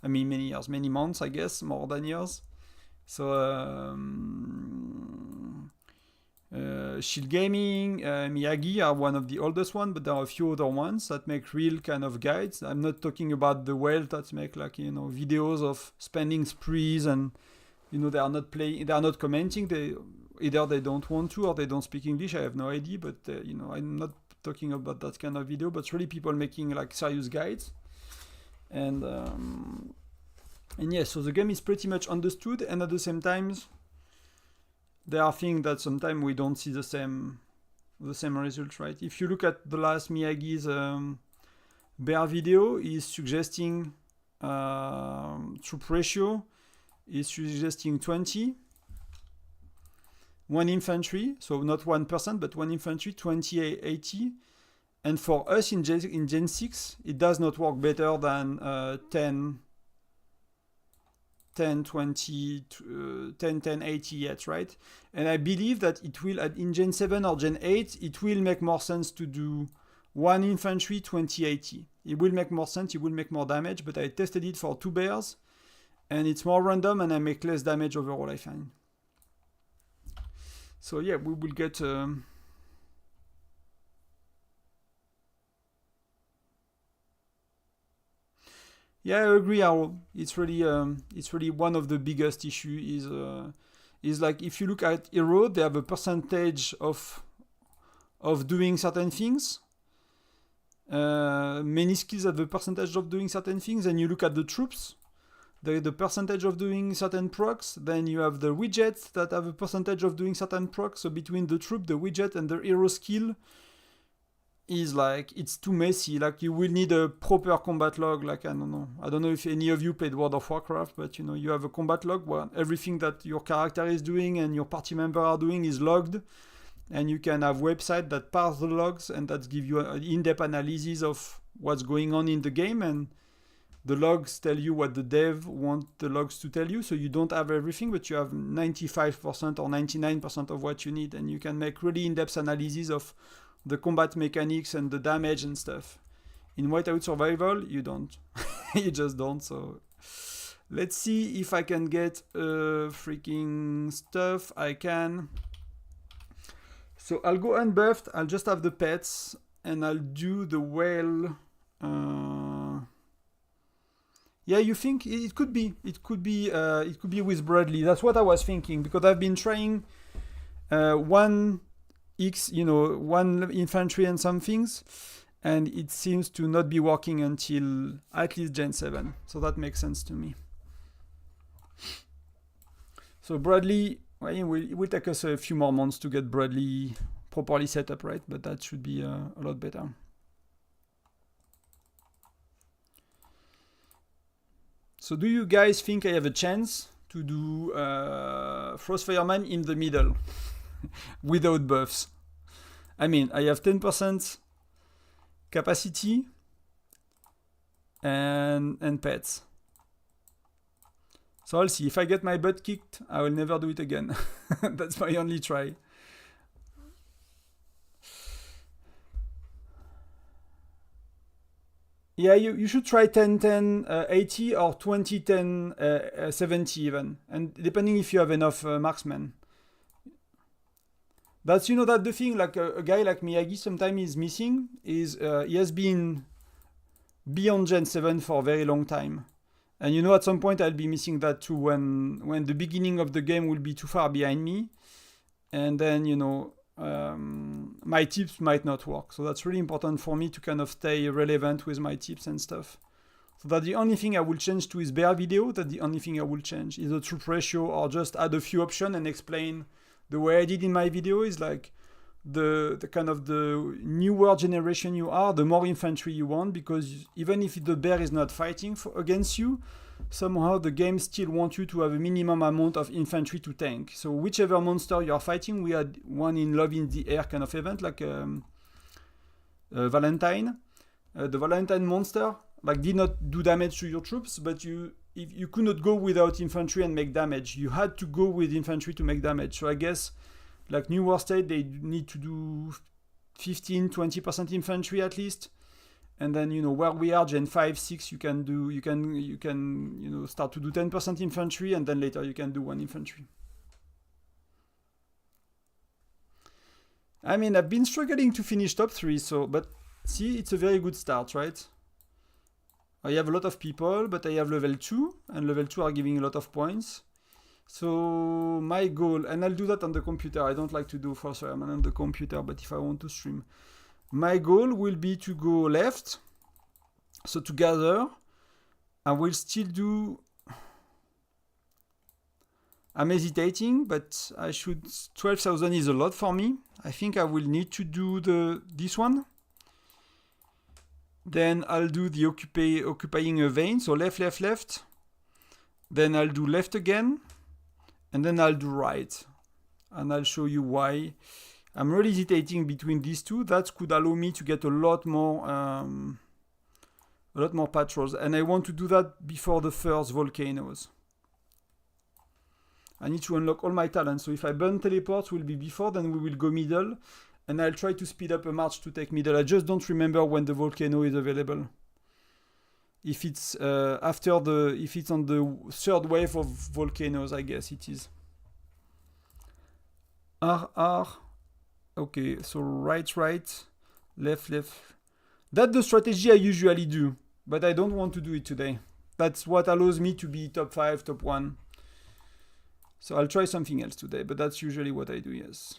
I mean, many months, I guess, more than years. So Shield Gaming, Miyagi are one of the oldest ones, but there are a few other ones that make real kind of guides. I'm not talking about the whale that make like videos of spending sprees, and they are not playing, they are not commenting. Either they don't want to or they don't speak English. I have no idea, but I'm not talking about that kind of video, but really people making like serious guides. And yes, so the game is pretty much understood, and at the same time there are things that sometimes we don't see the same results, right? If you look at the last Miyagi's bear video, he's suggesting troop ratio is suggesting 20. 1 infantry, so not 1%, but 1 infantry, 2080. And for us in Gen 6, it does not work better than 10, 20, 10, 80 yet, right? And I believe that it will, in Gen 7 or Gen 8, it will make more sense to do 1 infantry, 2080. It will make more sense, it will make more damage, but I tested it for 2 bears, and it's more random, and I make less damage overall, I find. So yeah, we will get Yeah, I agree, Harold. It's really one of the biggest issue is like if you look at hero, they have a percentage of doing certain things. Many skills have the percentage of doing certain things, and you look at the troops, the percentage of doing certain procs. Then you have the widgets that have a percentage of doing certain procs. So between the troop, the widget, and the hero skill, is like it's too messy. Like you will need a proper combat log. Like I don't know if any of you played World of Warcraft, but you know you have a combat log where everything that your character is doing and your party member are doing is logged, and you can have websites that parse the logs and that give you an in-depth analysis of what's going on in the game, and the logs tell you what the dev want the logs to tell you. So you don't have everything, but you have 95% or 99% of what you need, and you can make really in-depth analysis of the combat mechanics and the damage and stuff. In Whiteout Survival, you don't. You just don't. So let's see if I can get freaking stuff. I can. So I'll go unbuffed. I'll just have the pets, and I'll do the whale. Yeah, you think it could be? It could be with Bradley. That's what I was thinking, because I've been trying one infantry and some things, and it seems to not be working until at least Gen 7. So that makes sense to me. So Bradley, well, it will take us a few more months to get Bradley properly set up, right? But that should be a lot better. So do you guys think I have a chance to do Frostfire Mine in the middle without buffs? I mean, I have 10% capacity and pets. So I'll see. If I get my butt kicked, I will never do it again. That's my only try. Yeah, you should try 10-10 80 or 20-10 70 even, and depending if you have enough marksmen. That's that the thing. Like a guy like Miyagi sometimes is missing is he has been beyond Gen 7 for a very long time, and at some point I'll be missing that too when the beginning of the game will be too far behind me, and then my tips might not work. So that's really important for me to kind of stay relevant with my tips and stuff. So that the only thing I will change to his bear video, that the only thing I will change is the troop ratio, or just add a few options and explain the way I did in my video. Is like the kind of the newer generation you are, the more infantry you want, because even if the bear is not fighting against you, somehow the game still wants you to have a minimum amount of infantry to tank. So whichever monster you are fighting, we had one in Love in the Air kind of event, like Valentine. The Valentine monster did not do damage to your troops, but you could not go without infantry and make damage. You had to go with infantry to make damage. So I guess newer state, they need to do 15-20% infantry at least. And then where we are Gen 5, 6, you can start to do 10% infantry, and then later you can do 1 infantry. I mean, I've been struggling to finish top 3, but see, it's a very good start, right? I have a lot of people, but I have level 2, and level 2 are giving a lot of points. So my goal, and I'll do that on the computer. I don't like to do Frostfire Mine on the computer, but if I want to stream, my goal will be to go left. So together, I will still do. I'm hesitating, but I should. 12,000 is a lot for me. I think I will need to do this one. Then I'll do the occupying a vein. So left, left, left. Then I'll do left again, and then I'll do right, and I'll show you why. I'm really hesitating between these two. That could allow me to get a lot more patrols, and I want to do that before the first volcanoes. I need to unlock all my talents. So if I burn teleports, will be before. Then we will go middle, and I'll try to speed up a march to take middle. I just don't remember when the volcano is available. If it's if it's on the third wave of volcanoes, I guess it is. R. Okay, so right, left. That's the strategy I usually do, but I don't want to do it today. That's what allows me to be top 5, top 1. So I'll try something else today, but that's usually what I do, yes.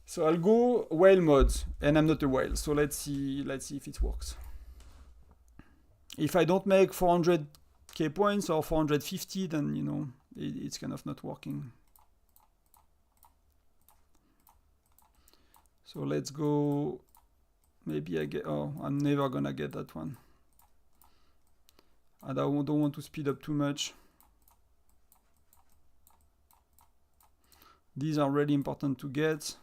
So I'll go whale mode, and I'm not a whale, so let's see if it works. If I don't make 400k points or 450, then, you know, it's kind of not working. So let's go, maybe I get, oh, I'm never gonna get that one. I don't want to speed up too much. These are really important to get.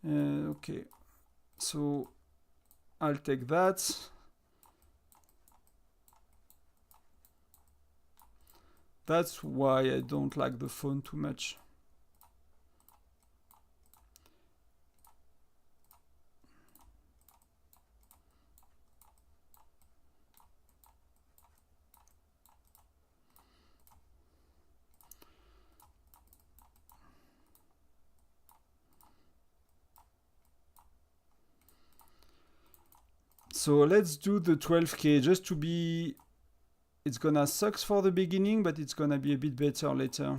Okay, so I'll take that. That's why I don't like the phone too much. So let's do the 12k just to be, it's gonna suck for the beginning, but it's gonna be a bit better later.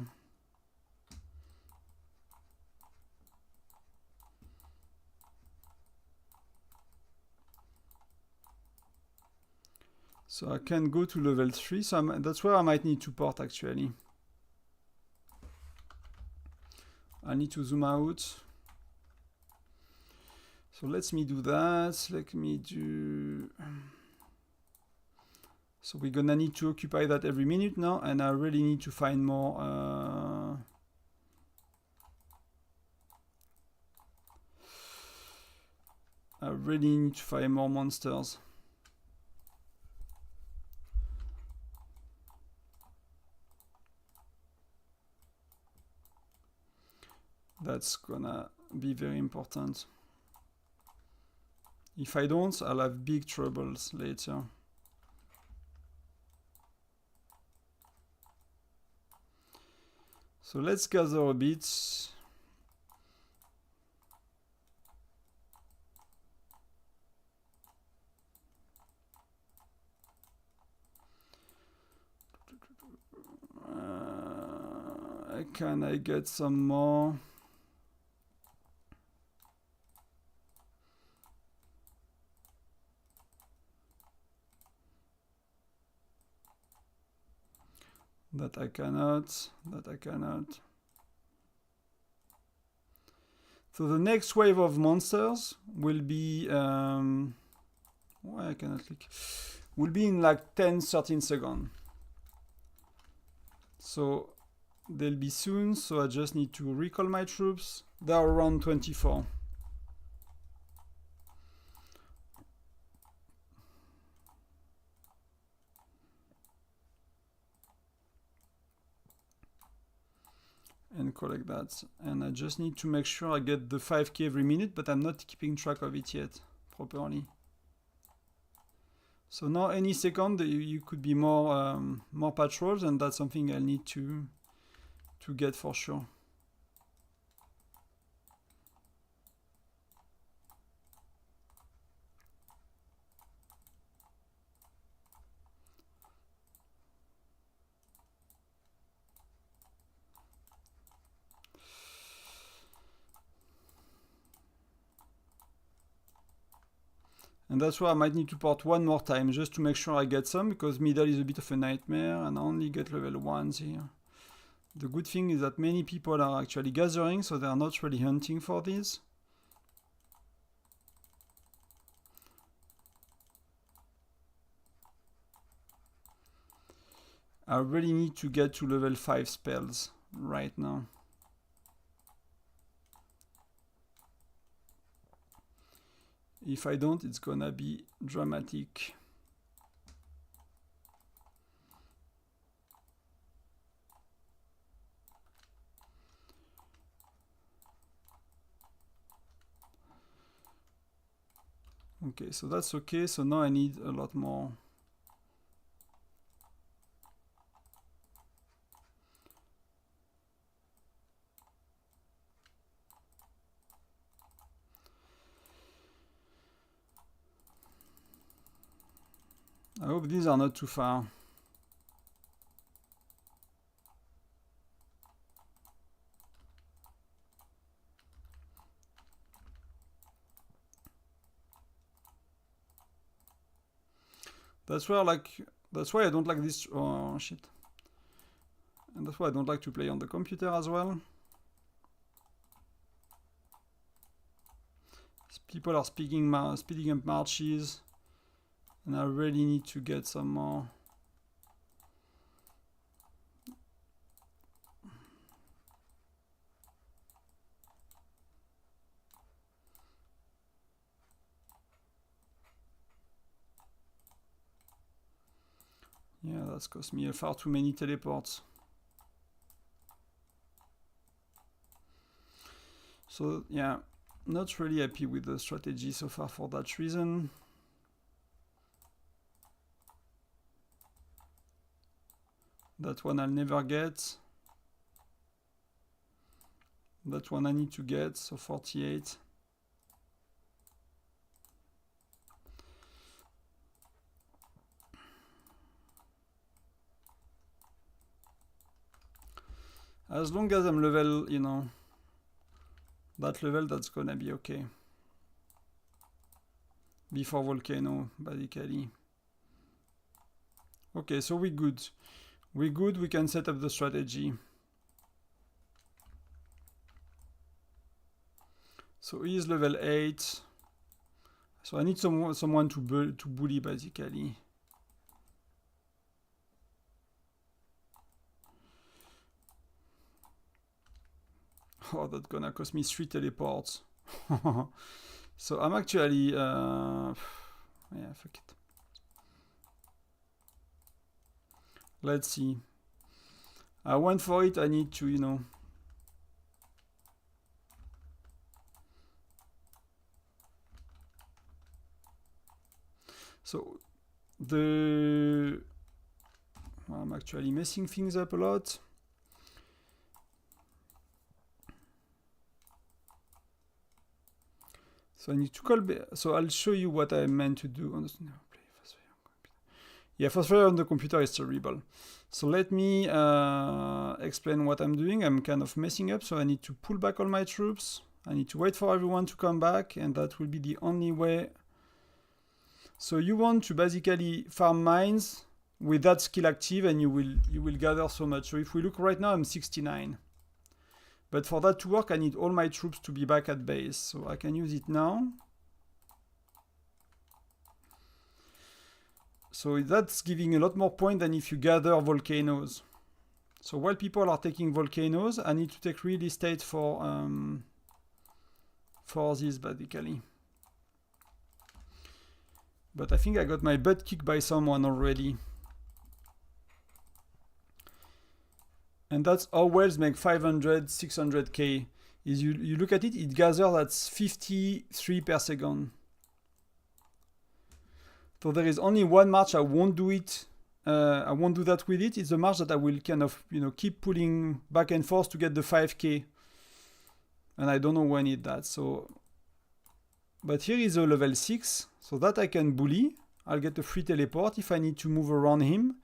So I can go to level 3, so that's where I might need to port actually. I need to zoom out. So let me do that. Let me do... So we're gonna need to occupy that every minute now, and I really need to find more... I really need to find more monsters. That's gonna be very important. If I don't, I'll have big troubles later. So let's gather a bit. Can I get some more? That I cannot. So the next wave of monsters will be why I cannot click? Will be in like 10-13 seconds. So they'll be soon, so I just need to recall my troops. They're around 24. And collect that. And I just need to make sure I get the 5k every minute, but I'm not keeping track of it yet properly. So now any second you could be more patrols, and that's something I'll need to get for sure. And that's why I might need to port one more time just to make sure I get some, because middle is a bit of a nightmare and I only get level 1s here. The good thing is that many people are actually gathering, so they are not really hunting for these. I really need to get to level 5 spells right now. If I don't, it's gonna be dramatic. Okay, so that's okay. So now I need a lot more. I hope these are not too far. That's why I don't like this. Oh shit! And that's why I don't like to play on the computer as well. People are speeding up marches, and I really need to get some more. Yeah, that's cost me far too many teleports. So yeah, not really happy with the strategy so far for that reason. That one I'll never get. That one I need to get, so 48. As long as I'm level, you know, that level, that's gonna be okay. Before volcano, basically. Okay, so we're good. We're good, we can set up the strategy. So he is level 8. So I need someone to bully, basically. Oh, that's gonna cost me 3 teleports. So I'm actually... yeah, fuck it. Let's see. I went for it, I need to, you know... So, I'm actually messing things up a lot. So I need to call... So I'll show you what I meant to do. Yeah, Frostfire on the computer is terrible. So let me explain what I'm doing. I'm kind of messing up, so I need to pull back all my troops. I need to wait for everyone to come back, and that will be the only way. So you want to basically farm mines with that skill active, and you will gather so much. So if we look right now, I'm 69. But for that to work, I need all my troops to be back at base. So I can use it now. So that's giving a lot more point than if you gather volcanoes. So while people are taking volcanoes, I need to take real estate for this, basically. But I think I got my butt kicked by someone already. And that's how wells make 500, 600k. Is you look at it, it gathers at 53 per second. So there is only one march I won't do it. I won't do that with it. It's a march that I will kind of, you know, keep pulling back and forth to get the 5k. And I don't know when it does. So, but here is a level 6, so that I can bully. I'll get a free teleport if I need to move around him.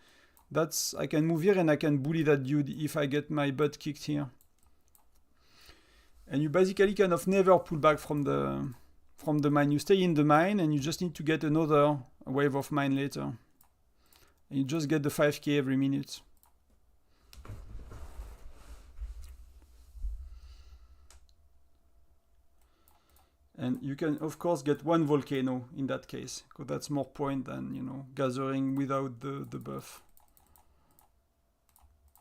I can move here and I can bully that dude if I get my butt kicked here. And you basically kind of never pull back from the mine. You stay in the mine and you just need to get another wave of mine later. And you just get the 5k every minute. And you can, of course, get one volcano in that case, because that's more point than, you know, gathering without the buff.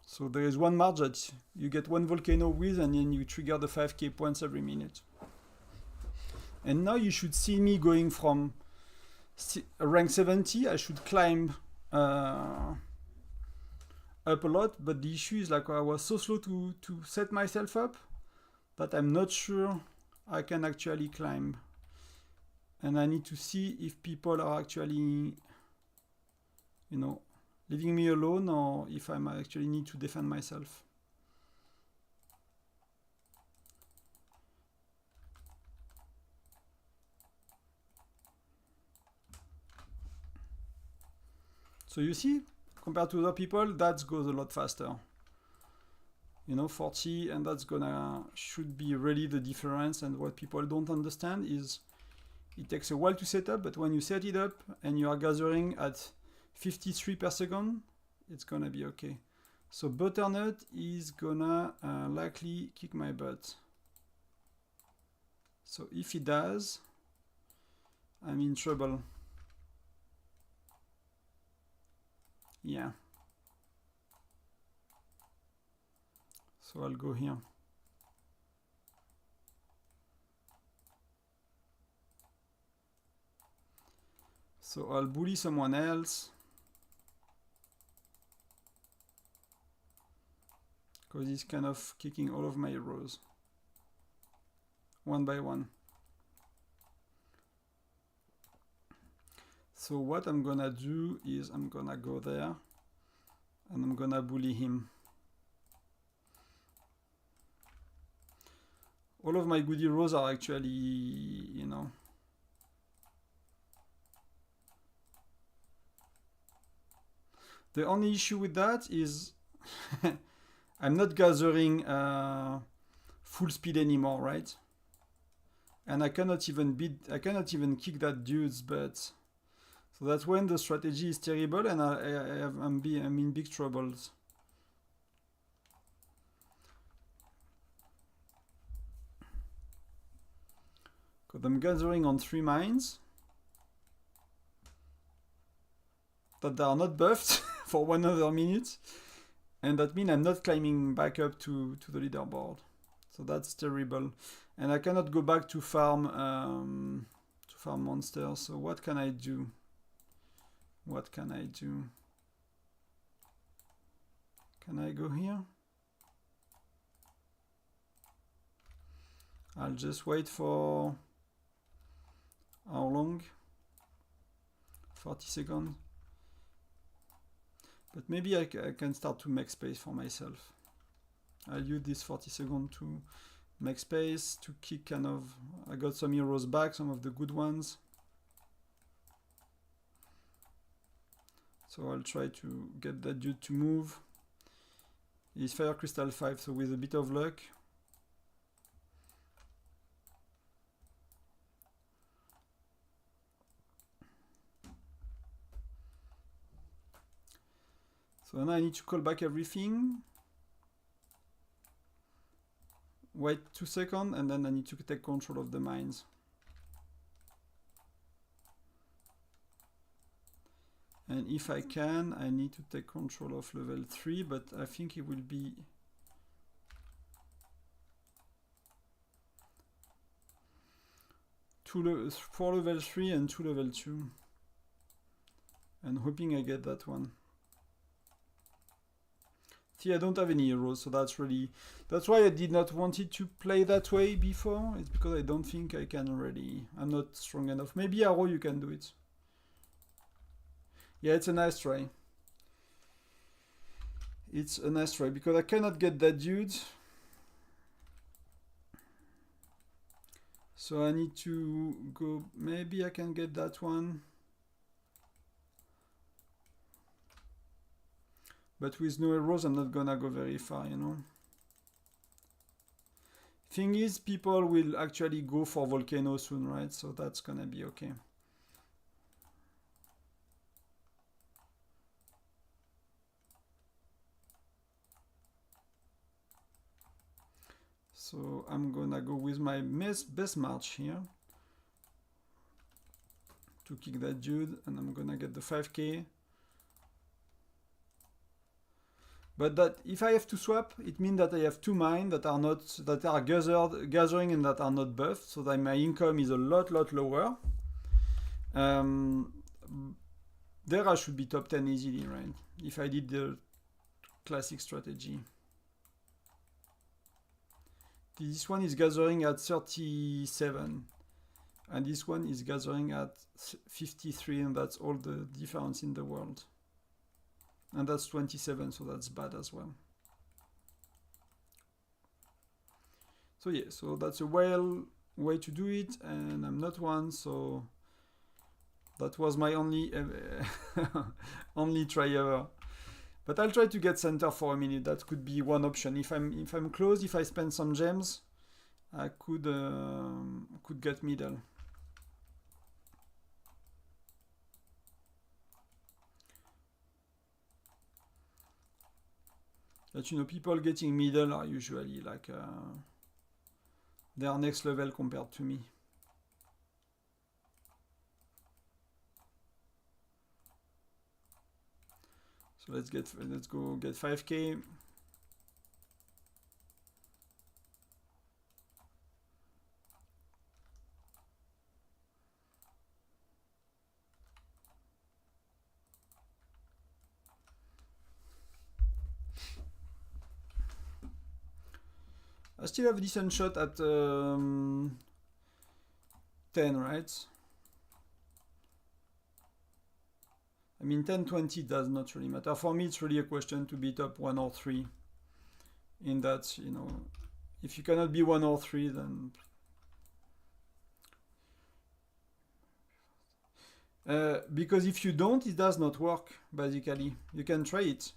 So there is one march that you get one volcano with, and then you trigger the 5k points every minute. And now you should see me going from rank 70. I should climb up a lot, but the issue is like I was so slow to set myself up that I'm not sure I can actually climb. And I need to see if people are actually, you know, leaving me alone, or if I actually need to defend myself. So you see, compared to other people, that goes a lot faster. You know, 40, and that's should be really the difference. And what people don't understand is it takes a while to set up, but when you set it up and you are gathering at 53 per second, it's gonna be okay. So butternut is gonna likely kick my butt. So if he does, I'm in trouble. Yeah. So I'll go here. So I'll bully someone else. Because he's kind of kicking all of my rows. One by one. So what I'm gonna do is I'm gonna go there and I'm gonna bully him. All of my goodie rows are actually, you know, the only issue with that is I'm not gathering full speed anymore, right? And I cannot even kick that dude's butt. So that's when the strategy is terrible and I'm in big troubles. Because I'm gathering on 3 mines that are not buffed for 1 other minute. And that means I'm not climbing back up to the leaderboard. So that's terrible. And I cannot go back to farm monsters. So what can I do? What can I do? Can I go here? I'll just wait for how long? 40 seconds. But maybe I can start to make space for myself. I'll use this 40 seconds to make space, to kick kind of... I got some heroes back, some of the good ones. So I'll try to get that dude to move. He's Fire Crystal 5, so with a bit of luck. So now I need to call back everything. Wait 2 seconds, and then I need to take control of the mines. And if I can, I need to take control of level 3, but I think it will be... four level 3 and 2 level 2. And hoping I get that one. See, I don't have any heroes, so that's why I did not want it to play that way before. It's because I don't think I can really... I'm not strong enough. Maybe Arrow, you can do it. Yeah, it's a nice try. It's a nice try, because I cannot get that dude. So I need to go... Maybe I can get that one. But with no arrows, I'm not gonna go very far, you know. Thing is, people will actually go for Volcano soon, right? So that's gonna be okay. So I'm gonna go with my best march here to kick that dude, and I'm gonna get the 5k. But that if I have to swap, it means that I have 2 mines that are gathering and that are not buffed, so that my income is a lot lower. There I should be top 10 easily, right? If I did the classic strategy. This one is gathering at 37, and this one is gathering at 53, and that's all the difference in the world. And that's 27, so that's bad as well. So yeah, so that's a way to do it, and I'm not one, so That was my only only try ever. But I'll try to get center for a minute. That could be one option. If I'm close, if I spend some gems, I could get middle. But you know, people getting middle are usually like they are next level compared to me. So let's go get 5k. I still have a decent shot at 10, right? I mean, 10, 20 does not really matter. For me, it's really a question to be top 1 or 3. In that, you know, if you cannot be 1 or 3, then... because if you don't, it does not work, basically. You can try it.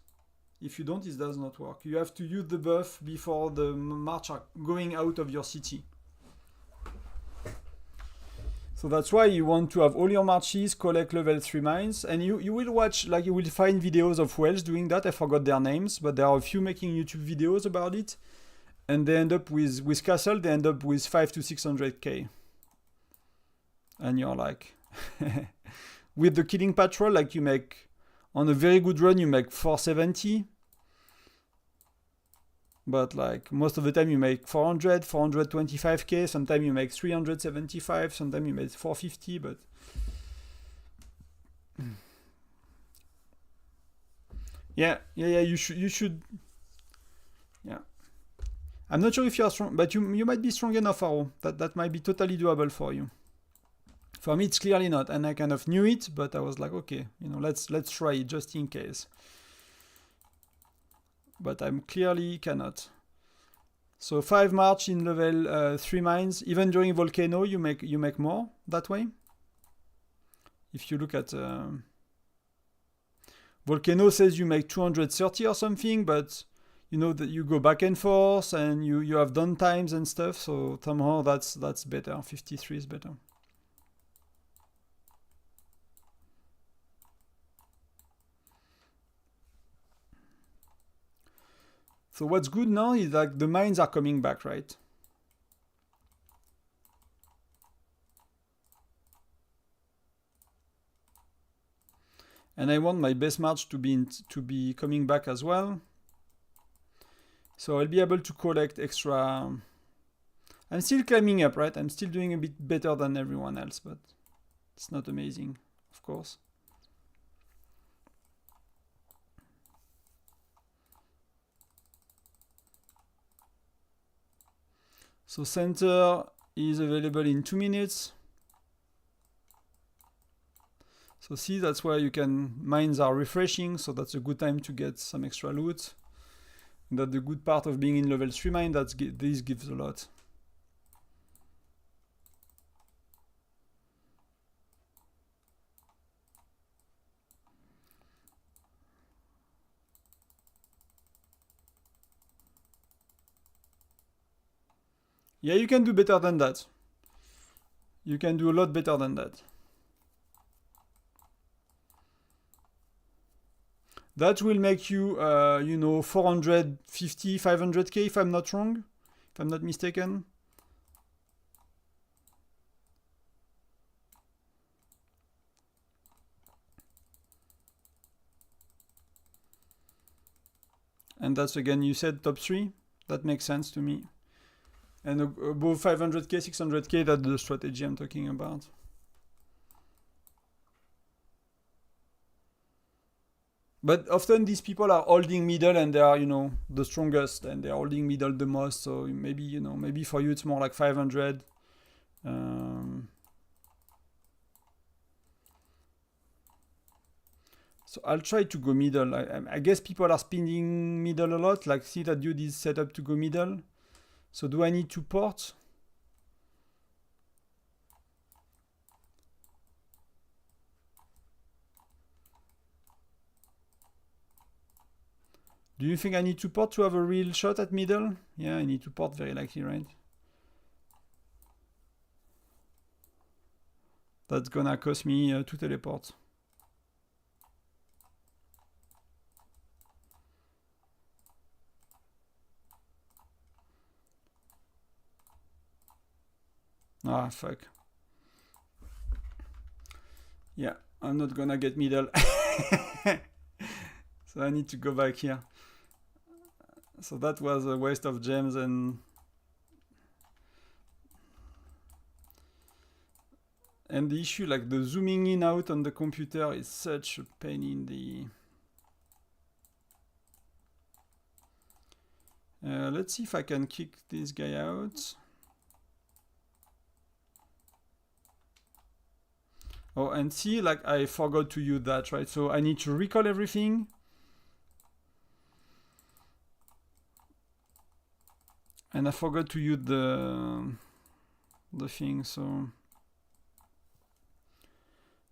If you don't, it does not work. You have to use the buff before the march are going out of your city. So that's why you want to have all your marches, collect level 3 mines, and you will watch, like you will find videos of whales doing that. I forgot their names, but there are a few making YouTube videos about it. And they end up with castle, they end up with 500 to 600k. And you're like, with the killing patrol, like you make, on a very good run, you make 470. But like most of the time you make 400, 425k, sometimes you make 375, sometimes you make 450, but yeah, you should, yeah. I'm not sure if you are strong, but you might be strong enough, Arrow. That might be totally doable for you. For me, it's clearly not, and I kind of knew it, but I was like, okay, you know, let's try it just in case. But I'm clearly cannot. So 5 march in level 3 mines. Even during volcano, you make more that way. If you look at volcano says you make 230 or something, but you know that you go back and forth and you have done times and stuff. So somehow that's better. 53 is better. So what's good now is like the mines are coming back, right? And I want my best march to be coming back as well. So I'll be able to collect extra. I'm still climbing up, right? I'm still doing a bit better than everyone else, but it's not amazing, of course. So center is available in 2 minutes. So see, that's where you can, mines are refreshing, so that's a good time to get some extra loot. And that's the good part of being in level 3 mine, this gives a lot. Yeah, you can do better than that. You can do a lot better than that. That will make you, you know, 450, 500k if I'm not wrong, if I'm not mistaken. And that's again, you said top 3. That makes sense to me. And above 500k, 600k, that's the strategy I'm talking about. But often these people are holding middle and they are, you know, the strongest and they're holding middle the most. So maybe, you know, maybe for you it's more like 500. So I'll try to go middle. I guess people are spinning middle a lot. Like see that dude is set up to go middle. So do I need to port? Do you think I need to port to have a real shot at middle? Yeah, I need to port very likely, right? That's gonna cost me 2 teleports. Ah, fuck. Yeah, I'm not gonna get middle. So I need to go back here. So that was a waste of gems and the issue, like the zooming in out on the computer is such a pain in the... let's see if I can kick this guy out. Oh, and see, like I forgot to use that, right? So I need to recall everything. And I forgot to use the thing, so...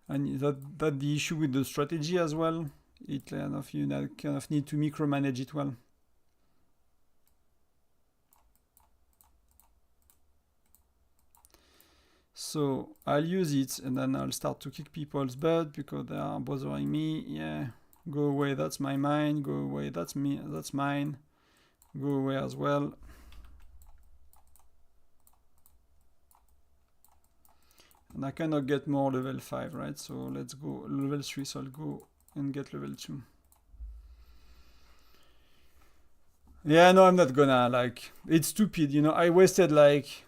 And that's the issue with the strategy as well. It kind of, you kind of need to micromanage it well. So I'll use it and then I'll start to kick people's butt because they are bothering me. Yeah, go away, that's my mine. Go away, that's me, that's mine. Go away as well. And I cannot get more level 5, right? So let's go level 3, so I'll go and get level 2. Yeah, no, I'm not gonna, like, it's stupid, you know, I wasted like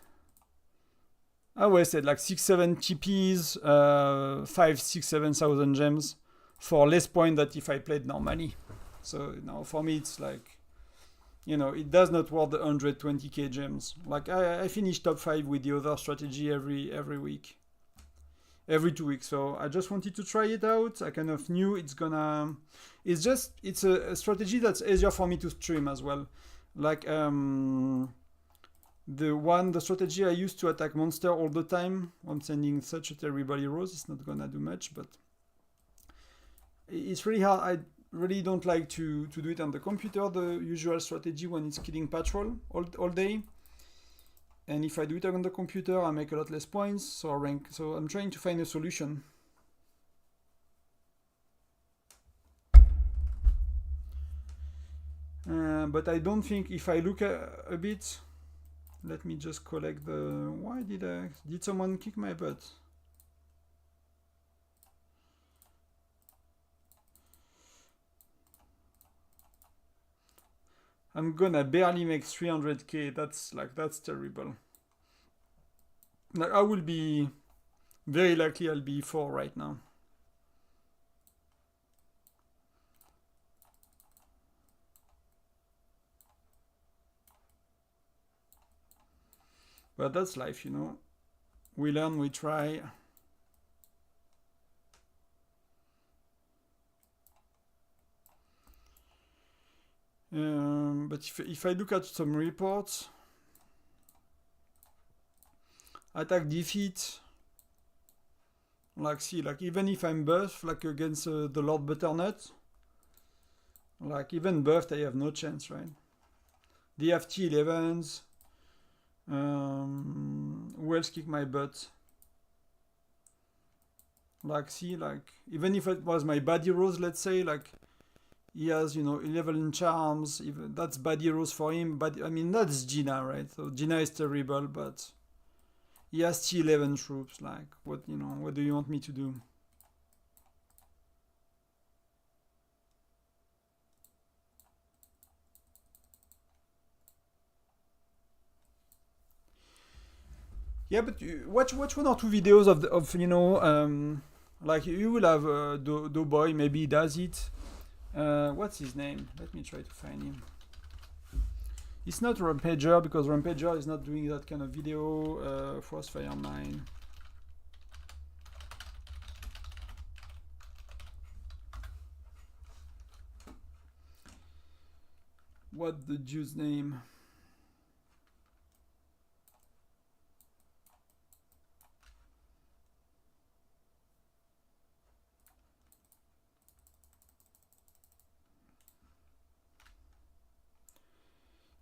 6, 7 TPs, 5, 6, 7,000 gems for less point than if I played normally. So, you know, for me, it's like, you know, it does not worth the 120k gems. Like, I finish top 5 with the other strategy every week. Every 2 weeks. So I just wanted to try it out. I kind of knew it's gonna... It's a strategy that's easier for me to stream as well. Like, the strategy I used to attack monster all the time, I'm sending such a terrible heroes, it's not gonna do much, but it's really hard. I really don't like to do it on the computer, the usual strategy when it's killing patrol all day. And if I do it on the computer, I make a lot less points, so I rank. So I'm trying to find a solution. But I don't think if I look a bit, let me just collect the... Why did someone kick my butt? I'm gonna barely make 300k. That's terrible. Like, I will be... Very likely I'll be 4 right now. But that's life, you know. We learn, we try. But if I look at some reports, attack defeat, like, see, like, even if I'm buffed, like against the Lord Butternut, like, even buffed, I have no chance, right? They have T11s. Who else kick my butt? Like, see, like, even if it was my bad heroes, let's say, like, he has, you know, 11 charms. Even that's bad heroes for him. But I mean, that's Gina, right? So Gina is terrible, but he has T11 troops. Like, what, you know, what do you want me to do? Yeah, but watch 1 or 2 videos of you know, like, you will have Doughboy, maybe he does it. What's his name? Let me try to find him. It's not Rampager, because Rampager is not doing that kind of video. Frostfire Mine. What the dude's name?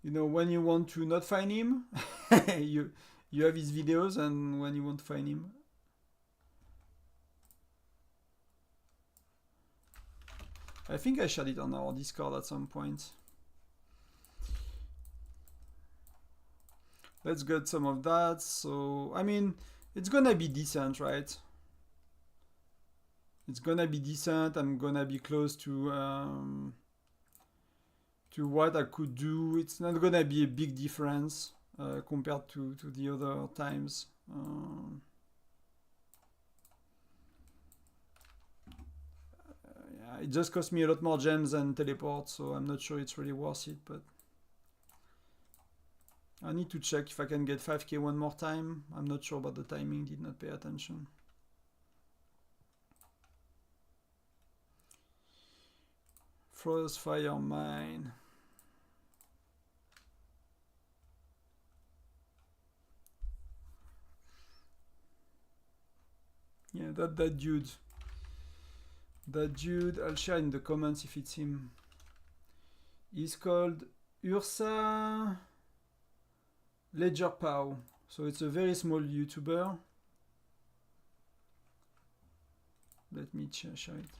you know, when you want to not find him, you have his videos, and when you want to find him. I think I shared it on our Discord at some point. Let's get some of that. So, I mean, it's gonna be decent, right? It's gonna be decent. I'm gonna be close to what I could do. It's not gonna be a big difference compared to the other times. Yeah, it just cost me a lot more gems and teleport, so I'm not sure it's really worth it, but I need to check if I can get 5k one more time. I'm not sure about the timing, did not pay attention. Frostfire Mine. Yeah, that dude. That dude, I'll share in the comments if it's him. He's called Ursa Ledger Pow. So it's a very small YouTuber. Let me share it.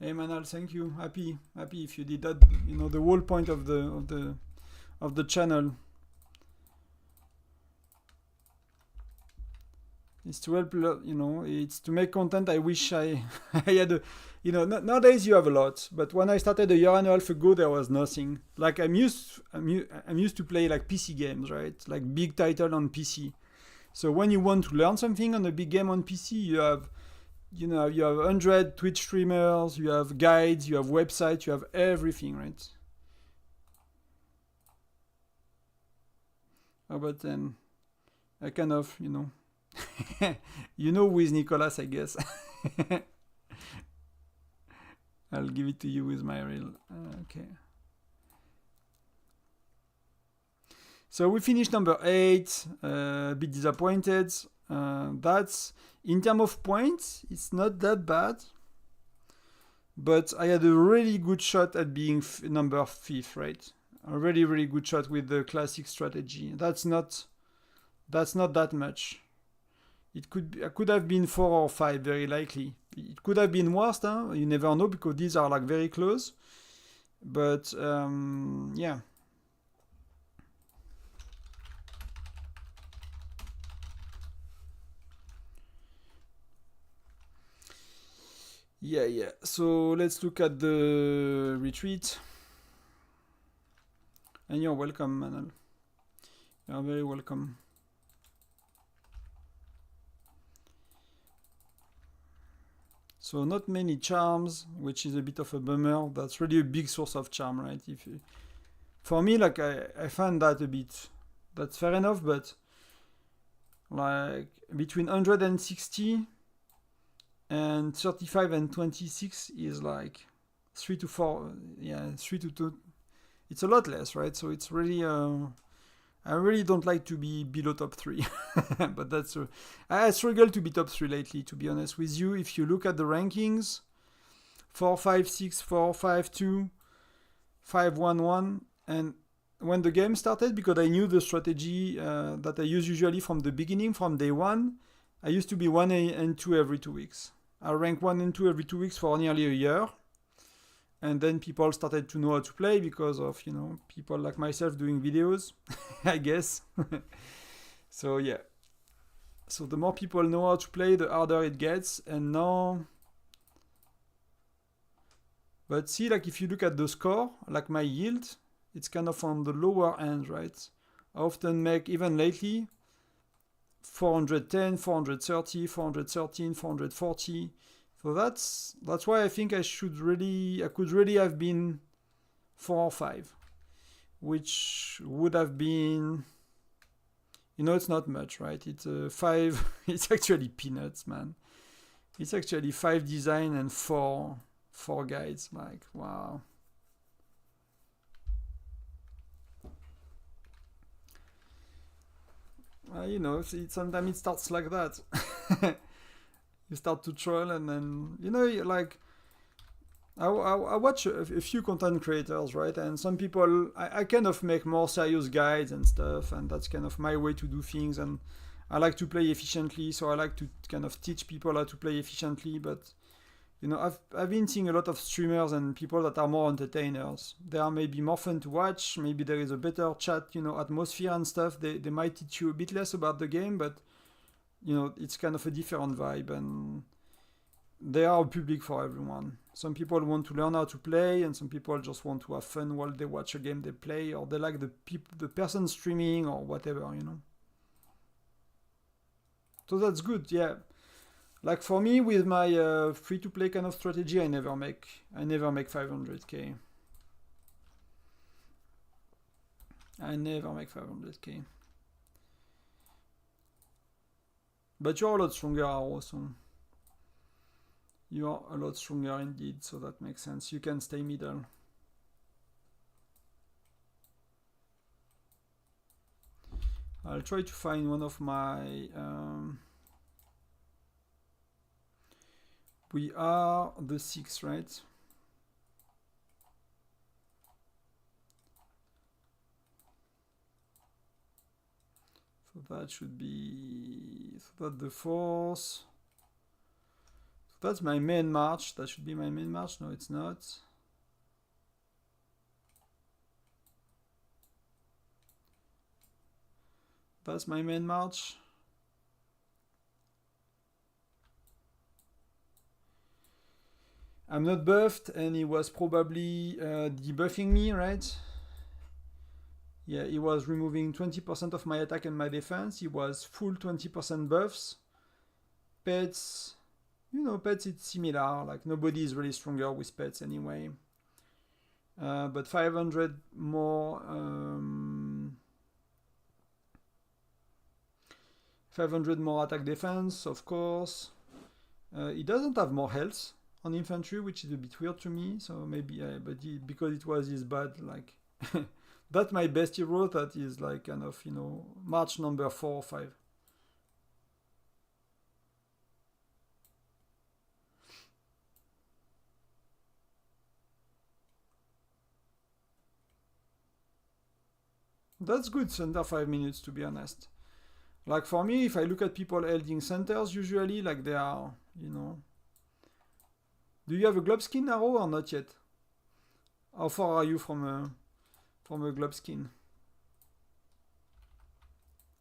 Hey Manal, thank you. Happy if you did that. You know, the whole point of the channel is to help, you know, it's to make content. I wish I had a, you know, nowadays you have a lot, but when I started a year and a half ago, there was nothing. Like I'm used to play like PC games, right? Like big title on PC. So when you want to learn something on a big game on PC, you have 100 Twitch streamers, you have guides, you have websites, you have everything, right? How about then? I kind of, you know, you know who is Nicolas, I guess. I'll give it to you with my reel. Okay. So we finished number 8. A bit disappointed. That's, in terms of points, it's not that bad. But I had a really good shot at being number 5th, right? A really, really good shot with the classic strategy. That's not that much. I could have been 4 or 5, very likely. It could have been worse, huh? You never know, because these are like very close. But yeah. Yeah. So let's look at the retreat. And you're welcome, Manal. You're very welcome. So not many charms, which is a bit of a bummer. That's really a big source of charm, right? For me, like I find that a bit, that's fair enough, but like between 160 and 35 and 26 is like 3 to 4, yeah, 3 to 2. It's a lot less, right? So it's really, I really don't like to be below top 3, but that's I struggle to be top 3 lately, to be honest with you. If you look at the rankings, 4, 5, 6, 4, 5, 2, 5, 1, 1, and when the game started, because I knew the strategy that I use usually from the beginning, from day 1, I used to be 1 and 2 every 2 weeks. I rank 1 and 2 every 2 weeks for nearly a year. And then people started to know how to play because of, you know, people like myself doing videos, I guess. So yeah. So the more people know how to play, the harder it gets. And now, but see, like if you look at the score, like my yield, it's kind of on the lower end, right? I often make, even lately, 410, 430, 413, 440. So that's why I think I could really have been 4 or 5, which would have been, you know, it's not much, right? It's 5, it's actually peanuts, man. It's actually 5 design and 4 guides, like, wow. You know, sometimes it starts like that. You start to troll, and then, you know, like, I watch a few content creators, right? And some people, I kind of make more serious guides and stuff, and that's kind of my way to do things. And I like to play efficiently, so I like to kind of teach people how to play efficiently. But I've been seeing a lot of streamers and people that are more entertainers. They are maybe more fun to watch. Maybe there is a better chat, atmosphere and stuff. They might teach you a bit less about the game, but it's kind of a different vibe, and they are public for everyone. Some people want to learn how to play, and some people just want to have fun while they watch a game they play, or they like the person streaming or whatever, So that's good, yeah. Like for me, with my free-to-play kind of strategy, I never make 500k. I never make 500k. But you're a lot stronger, also. You are a lot stronger indeed, so that makes sense. You can stay middle. I'll try to find one of my... we are the 6, right? So that should be... So that's the 4th. That's my main march. That should be my main march. No, it's not. That's my main march. I'm not buffed, and he was probably debuffing me, right? Yeah, he was removing 20% of my attack and my defense. He was full 20% buffs. Pets... pets, it's similar. Like, nobody is really stronger with pets anyway. But 500 more... 500 more attack defense, of course. He doesn't have more health on infantry, which is a bit weird to me. So maybe... because it was his bad, like... that's my best hero. That is, like, kind of, March number 4 or 5. That's good, center 5 minutes, to be honest. Like for me, if I look at people holding centers, usually, like they are, Do you have a globe skin, Arrow, or not yet? How far are you from a globe skin?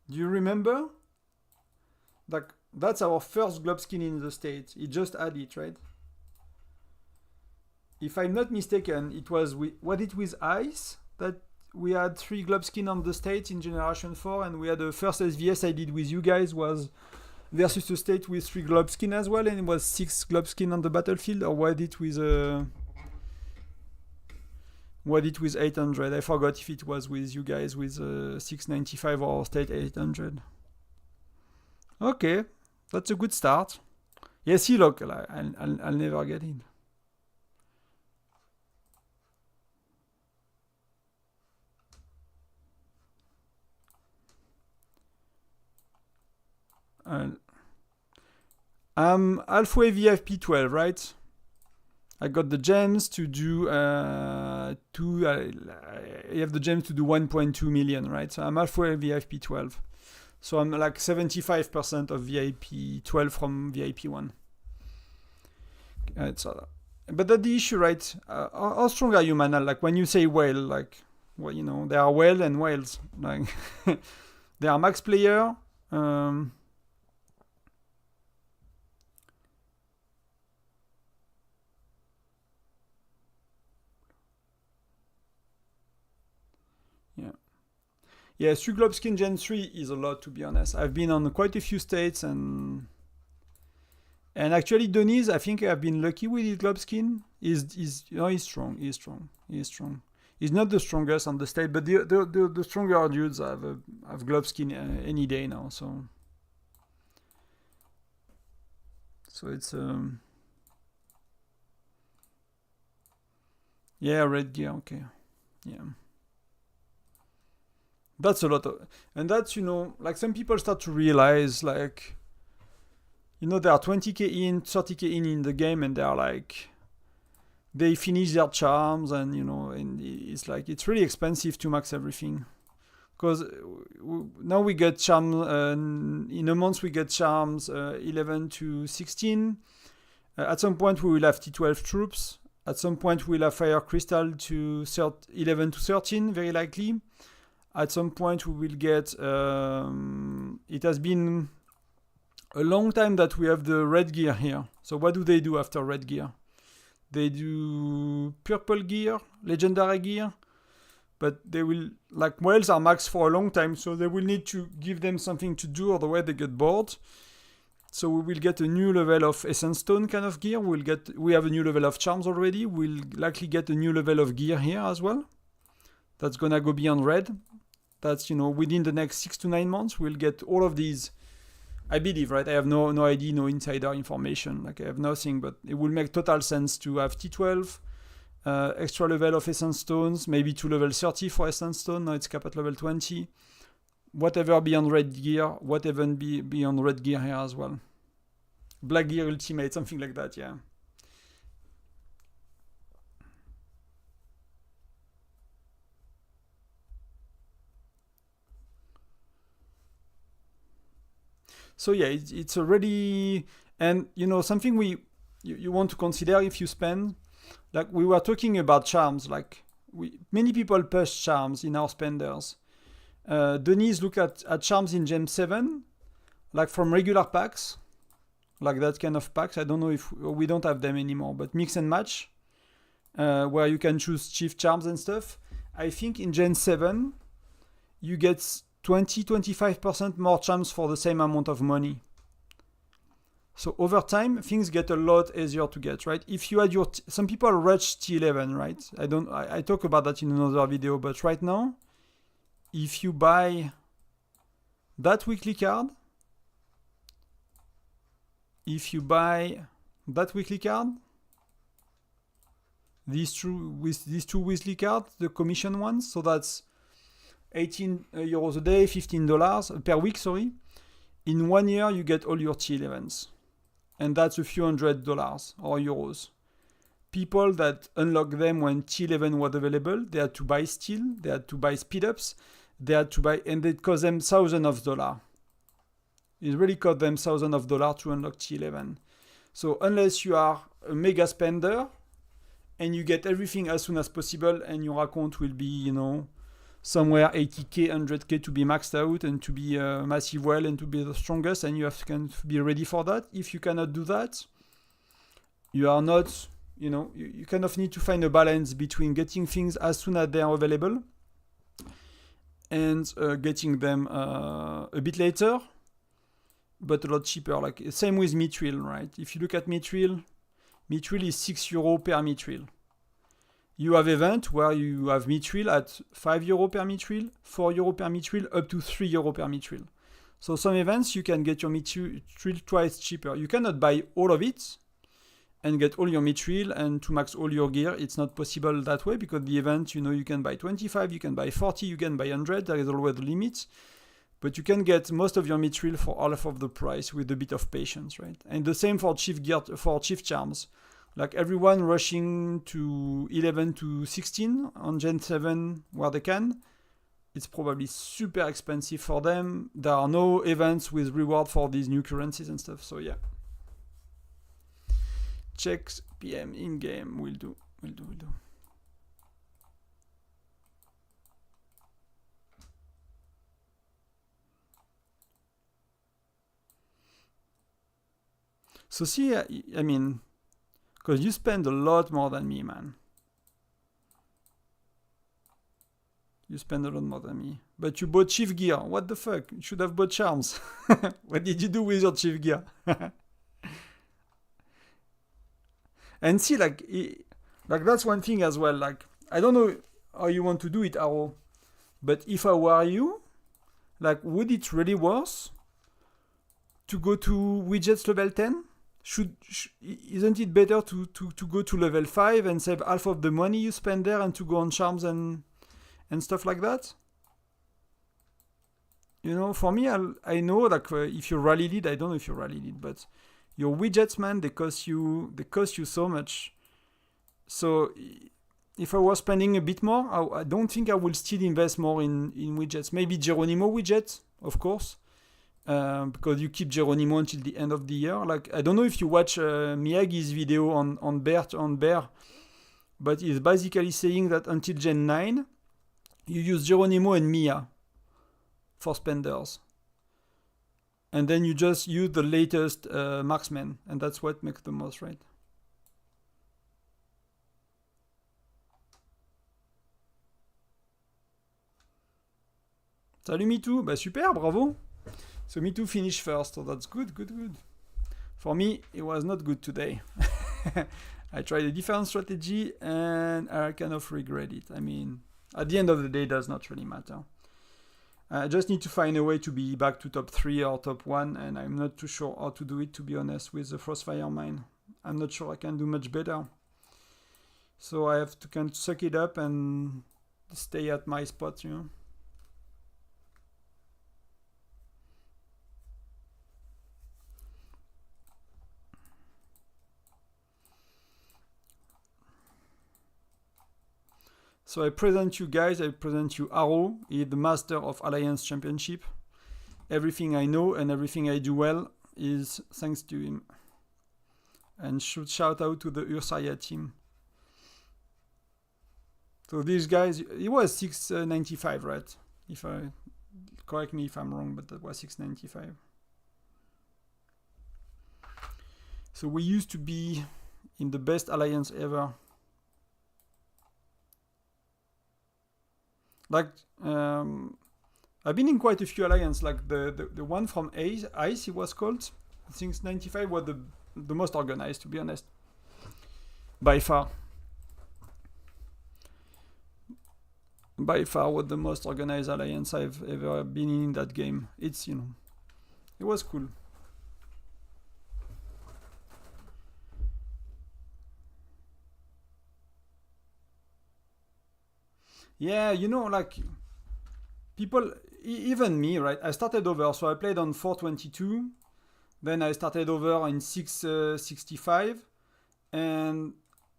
Do you remember? Like, that's our first globe skin in the States. It just added, right? If I'm not mistaken, it was with ice that we had 3 globe skin on the States in Generation 4, and we had the first SVS I did with you guys was versus a state with 3 globe skin as well, and it was 6 globe skin on the battlefield, or was it with 800? I forgot if it was with you guys with 695 or state 800. Okay, that's a good start. Yeah, see, look, I'll never get in. I'm halfway VFP 12, right? I got the gems to do I have the gems to do 1.2 million, right? So I'm halfway VFP 12. So I'm like 75% of VIP 12 from VIP 1. But that's the issue, right? How strong are you, Manal? Like when you say whale, like, well, there are whale and whales. Like they are max player. Yeah, 3 globe skin Gen 3 is a lot, to be honest. I've been on quite a few states, and actually Denise, I think I've been lucky with his globe skin. He's strong. He's not the strongest on the state, but the stronger dudes have globe skin any day now. So it's yeah, red gear. Okay, yeah. That's a lot of, and that's, like some people start to realize, like, they are 20k in, 30k in the game, and they are like, they finish their charms, and and it's like it's really expensive to max everything. Because now we get charm in a month we get charms 11 to 16. At some point we will have T12 troops. At some point we'll have fire crystal to 11 to 13, very likely. At some point we will get it has been a long time that we have the red gear here. So what do they do after red gear? They do purple gear, legendary gear. But they will, like, whales are maxed for a long time, so they will need to give them something to do, otherwise they get bored. So we will get a new level of Essence Stone kind of gear. We have a new level of charms already. We'll likely get a new level of gear here as well. That's gonna go beyond red. That's, within the next 6 to 9 months, we'll get all of these. I believe, right? I have no idea, no insider information. Like, I have nothing, but it will make total sense to have T12. Extra level of Essence Stones, maybe to level 30 for Essence Stone, now it's capped at level 20. Whatever beyond red gear, whatever beyond red gear here as well. Black gear ultimate, something like that, yeah. So yeah, it's already, and something you want to consider if you spend. Like, we were talking about charms, like many people push charms in our spenders. Denise look at charms in Gem 7, like from regular packs, like that kind of packs. I don't know if we don't have them anymore, but mix and match, where you can choose chief charms and stuff. I think in Gen 7, you get 20-25% more charms for the same amount of money. So over time, things get a lot easier to get, right? If you had some people reach T11, right? I talk about that in another video, but right now, if you buy that weekly card, these two weekly cards, the commission ones, so that's 18 euros a day, $15 per week, sorry. In 1 year, you get all your T11s. And that's a few $100 or euros. People that unlock them when T11 was available, they had to buy steel, they had to buy speed-ups, they had to buy, and it cost them thousands of dollars. It really cost them thousands of dollars to unlock T11. So unless you are a mega spender, and you get everything as soon as possible, and your account will be, somewhere 80k, 100k to be maxed out and to be a massive whale and to be the strongest, and you have to be ready for that. If you cannot do that, you are not, you kind of need to find a balance between getting things as soon as they are available and getting them a bit later, but a lot cheaper. Like, same with Mithril, right? If you look at Mithril is 6 euros per Mithril. You have event where you have Mithril at 5 euro per Mithril, 4 euro per Mithril, up to 3 euro per Mithril. So some events you can get your Mithril twice cheaper. You cannot buy all of it and get all your Mithril and to max all your gear. It's not possible that way, because the event, you can buy 25, you can buy 40, you can buy 100. There is always a limit. But you can get most of your Mithril for half of the price with a bit of patience, right? And the same for chief gear, for chief charms. Like, everyone rushing to 11 to 16 on Gen 7 where they can, it's probably super expensive for them. There are no events with reward for these new currencies and stuff, so yeah. Checks PM in-game, will do. So see, I mean, because you spend a lot more than me, man. You spend a lot more than me. But you bought chief gear. What the fuck? You should have bought charms. What did you do with your chief gear? And see, like that's one thing as well. Like, I don't know how you want to do it, Arrow. But if I were you, like, would it really worth to go to widgets level 10? Isn't it better to go to level 5 and save half of the money you spend there and to go on charms and stuff like that? For me, I know, like, if you rally lead, I don't know if you rally lead, but your widgets, man, they cost you so much So if I was spending a bit more, I don't think I will still invest more in widgets. Maybe Geronimo widget, of course, because you keep Geronimo until the end of the year. Like, I don't know if you watch Miyagi's video on Bear, but he's basically saying that until Gen 9, you use Geronimo and Mia for spenders. And then you just use the latest marksman, and that's what makes the most, right? Salut Me2, bah super, bravo. So Me2 finished first, so that's good. For me, it was not good today. I tried a different strategy and I kind of regret it. I mean, at the end of the day, it does not really matter. I just need to find a way to be back to top 3 or top 1, and I'm not too sure how to do it, to be honest, with the Frostfire Mine. I'm not sure I can do much better. So I have to kind of suck it up and stay at my spot, you know. So I present you guys, I present you Arrow. He's the master of Alliance Championship. Everything I know and everything I do well is thanks to him. And shout out to the Ursaria team. So these guys, it was 695, right? Correct me if I'm wrong, but that was 695. So we used to be in the best alliance ever. Like, I've been in quite a few alliances, like the one from ICE, it was called. I think 95 was the most organized, to be honest. By far. By far was the most organized alliance I've ever been in that game. It's, you know, it was cool. Yeah, you know, like, people, even me, right? I started over, so I played on 422, then I started over in 665, and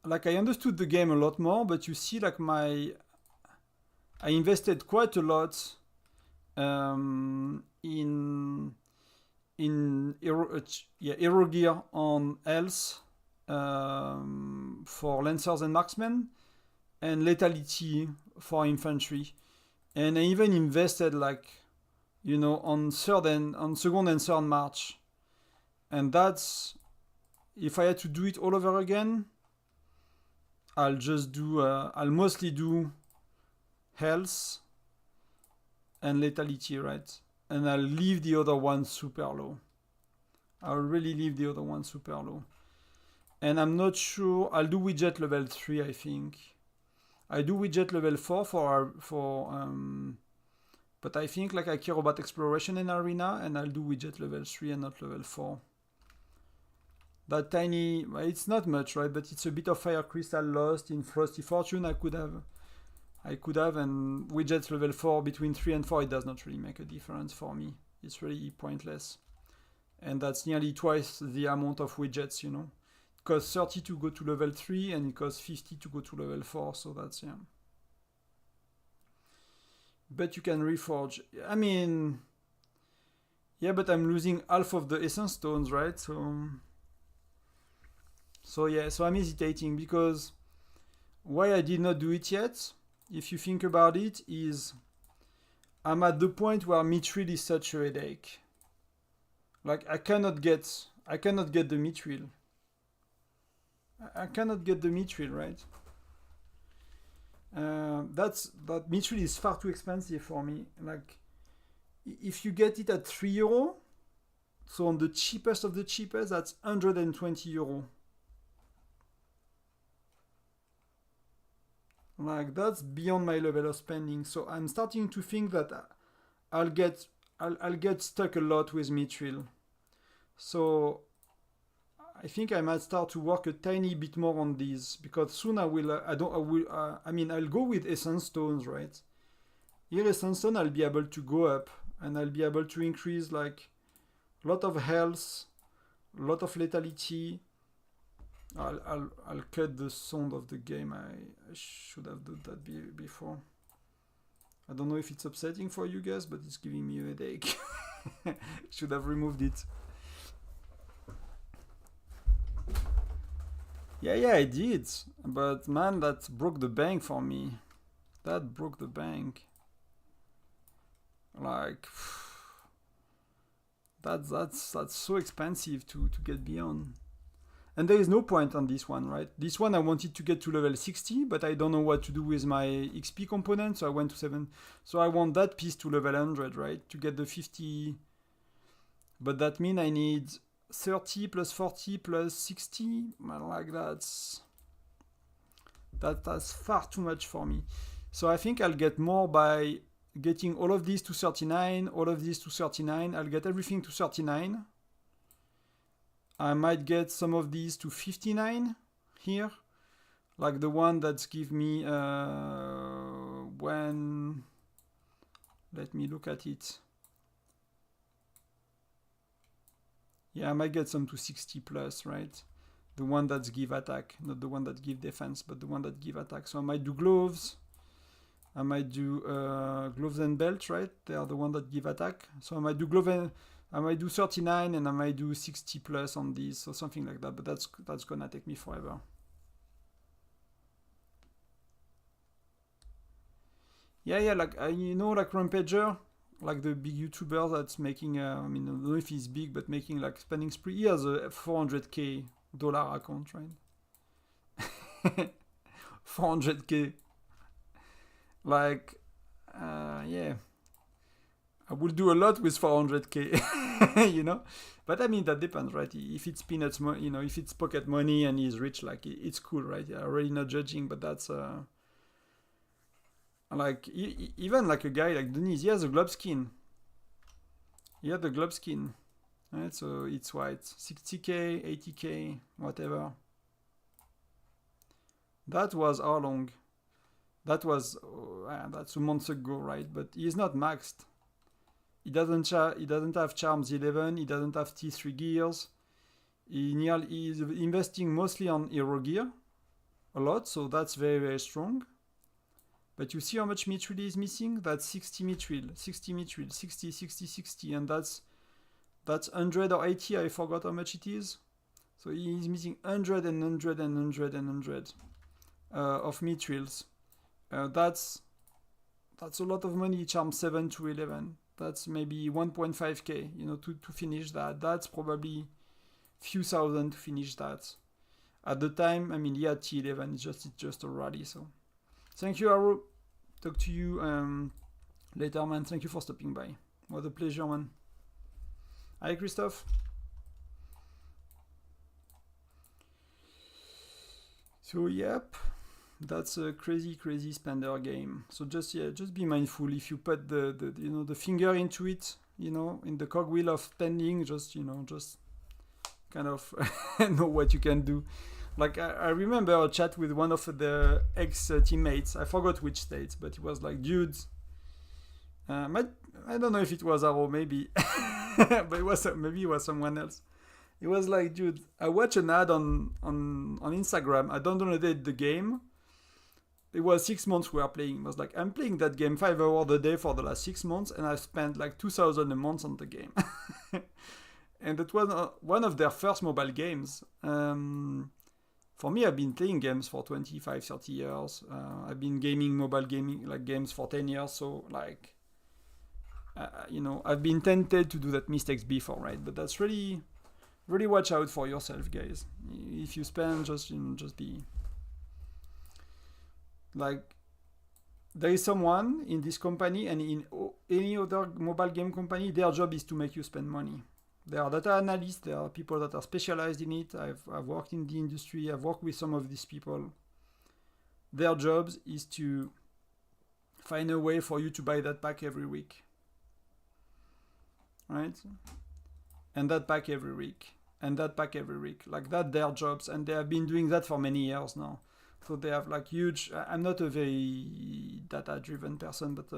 like I understood the game a lot more, but you see, like, I invested quite a lot in hero gear on health for lancers and marksmen, and lethality for infantry, and I even invested, like, you know, on second and third march, and that's, if I had to do it all over again, I'll just do I'll mostly do health and lethality, right? And I'll leave the other one super low. I'll really leave the other one super low. And I'm not sure, I'll do widget level 3, I think. I do widget level 4 but I think, like, I care about exploration and arena, and I'll do widget level 3 and not level 4. That tiny, it's not much, right? But it's a bit of fire crystal lost in Frosty Fortune. I could have, and widgets level 4 between 3 and 4, it does not really make a difference for me. It's really pointless. And that's nearly twice the amount of widgets, you know. It costs 30 to go to level 3, and it costs 50 to go to level 4, so that's, yeah. But you can reforge. I mean, yeah, but I'm losing half of the essence stones, right? So yeah, so I'm hesitating, because why I did not do it yet, if you think about it, is I'm at the point where Mithril is such a headache. Like, I cannot get the Mithril. I cannot get the Mithril, right? That Mithril is far too expensive for me. Like, if you get it at €3, so on the cheapest of the cheapest, that's €120. Like, that's beyond my level of spending. So I'm starting to think that I'll get stuck a lot with Mithril. So I think I might start to work a tiny bit more on these, because soon I'll go with Essence Stones, right? Here, Essence Stone, I'll be able to go up, and I'll be able to increase, like, a lot of health, a lot of lethality, I'll cut the sound of the game. I should have done that before. I don't know if it's upsetting for you guys, but it's giving me a headache. Should have removed it. Yeah, I did. But man, that broke the bank for me. That broke the bank. Like, that's so expensive to get beyond. And there is no point on this one, right? This one I wanted to get to level 60, but I don't know what to do with my XP component, so I went to 7. So I want that piece to level 100, right? To get the 50. But that means I need 30 plus 40 plus 60. Like that's far too much for me. So I think I'll get more by getting all of these to 39, all of these to 39. I'll get everything to 39. I might get some of these to 59 here, like the one that's give me when, let me look at it. Yeah, I might get some to 60 plus, right? The one that's give attack, not the one that give defense, but the one that give attack. So I might do gloves. I might do gloves and belts, right? They are the one that give attack. So I might do glove and I might do 39 and I might do 60 plus on these, so something like that, but that's gonna take me forever. Yeah, like, you know, like Rampager, like the big YouTuber that's making, I mean, I don't know if he's big, but making like spending spree. He has a $400K account, right? 400K. Like, yeah. I will do a lot with 400K, you know? But I mean, that depends, right? If it's peanuts, you know, if it's pocket money and he's rich, like, it's cool, right? Yeah, already not judging, but that's, like, even like a guy like Denise, he has a globe skin. He had the globe skin, right? So it's white. 60K, 80K, whatever. That was how long? That was, that's a month ago, right? But he's not maxed. He doesn't have charms 11. He doesn't have T3 gears. He's investing mostly on hero gear, a lot. So that's very, very strong. But you see how much mithril is missing? That's 60 mithril, 60 mithril, 60, 60, 60, and that's 100 or 80. I forgot how much it is. So he's missing 100 and 100 and 100 and 100 of mithrils. That's a lot of money. Charm 7 to 11. That's maybe 1.5K, you know, to finish that. That's probably few thousand to finish that. At the time, I mean, he had T11. It's just a rally. So, thank you, Arrow. Talk to you later, man. Thank you for stopping by. What a pleasure, man. Hi, Christophe. So, yep. That's a crazy spender game. So just be mindful if you put the you know, the finger into it, you know, in the cogwheel of spending, just, you know, just kind of know what you can do. Like I remember a chat with one of the ex-teammates. I forgot which state, but he was like, dude, I don't know if it was Arrow, maybe, but maybe it was someone else. It was like, dude, I watched an ad on Instagram. I downloaded the game. It was 6 months we were playing. It was like, I'm playing that game 5 hours a day for the last 6 months, and I spent like 2,000 a month on the game. And it was one of their first mobile games. For me, I've been playing games for 25, 30 years. I've been mobile gaming, like games for 10 years. So like, you know, I've been tempted to do that mistakes before, right? But that's really, really watch out for yourself, guys. If you spend, just be... Like, there is someone in this company and in any other mobile game company, their job is to make you spend money. There are data analysts, there are people that are specialized in it. I've worked in the industry, I've worked with some of these people. Their job is to find a way for you to buy that pack every week. Right? And that pack every week. And that pack every week. Like, that's their jobs, and they have been doing that for many years now. So they have like huge, I'm not a very data-driven person, but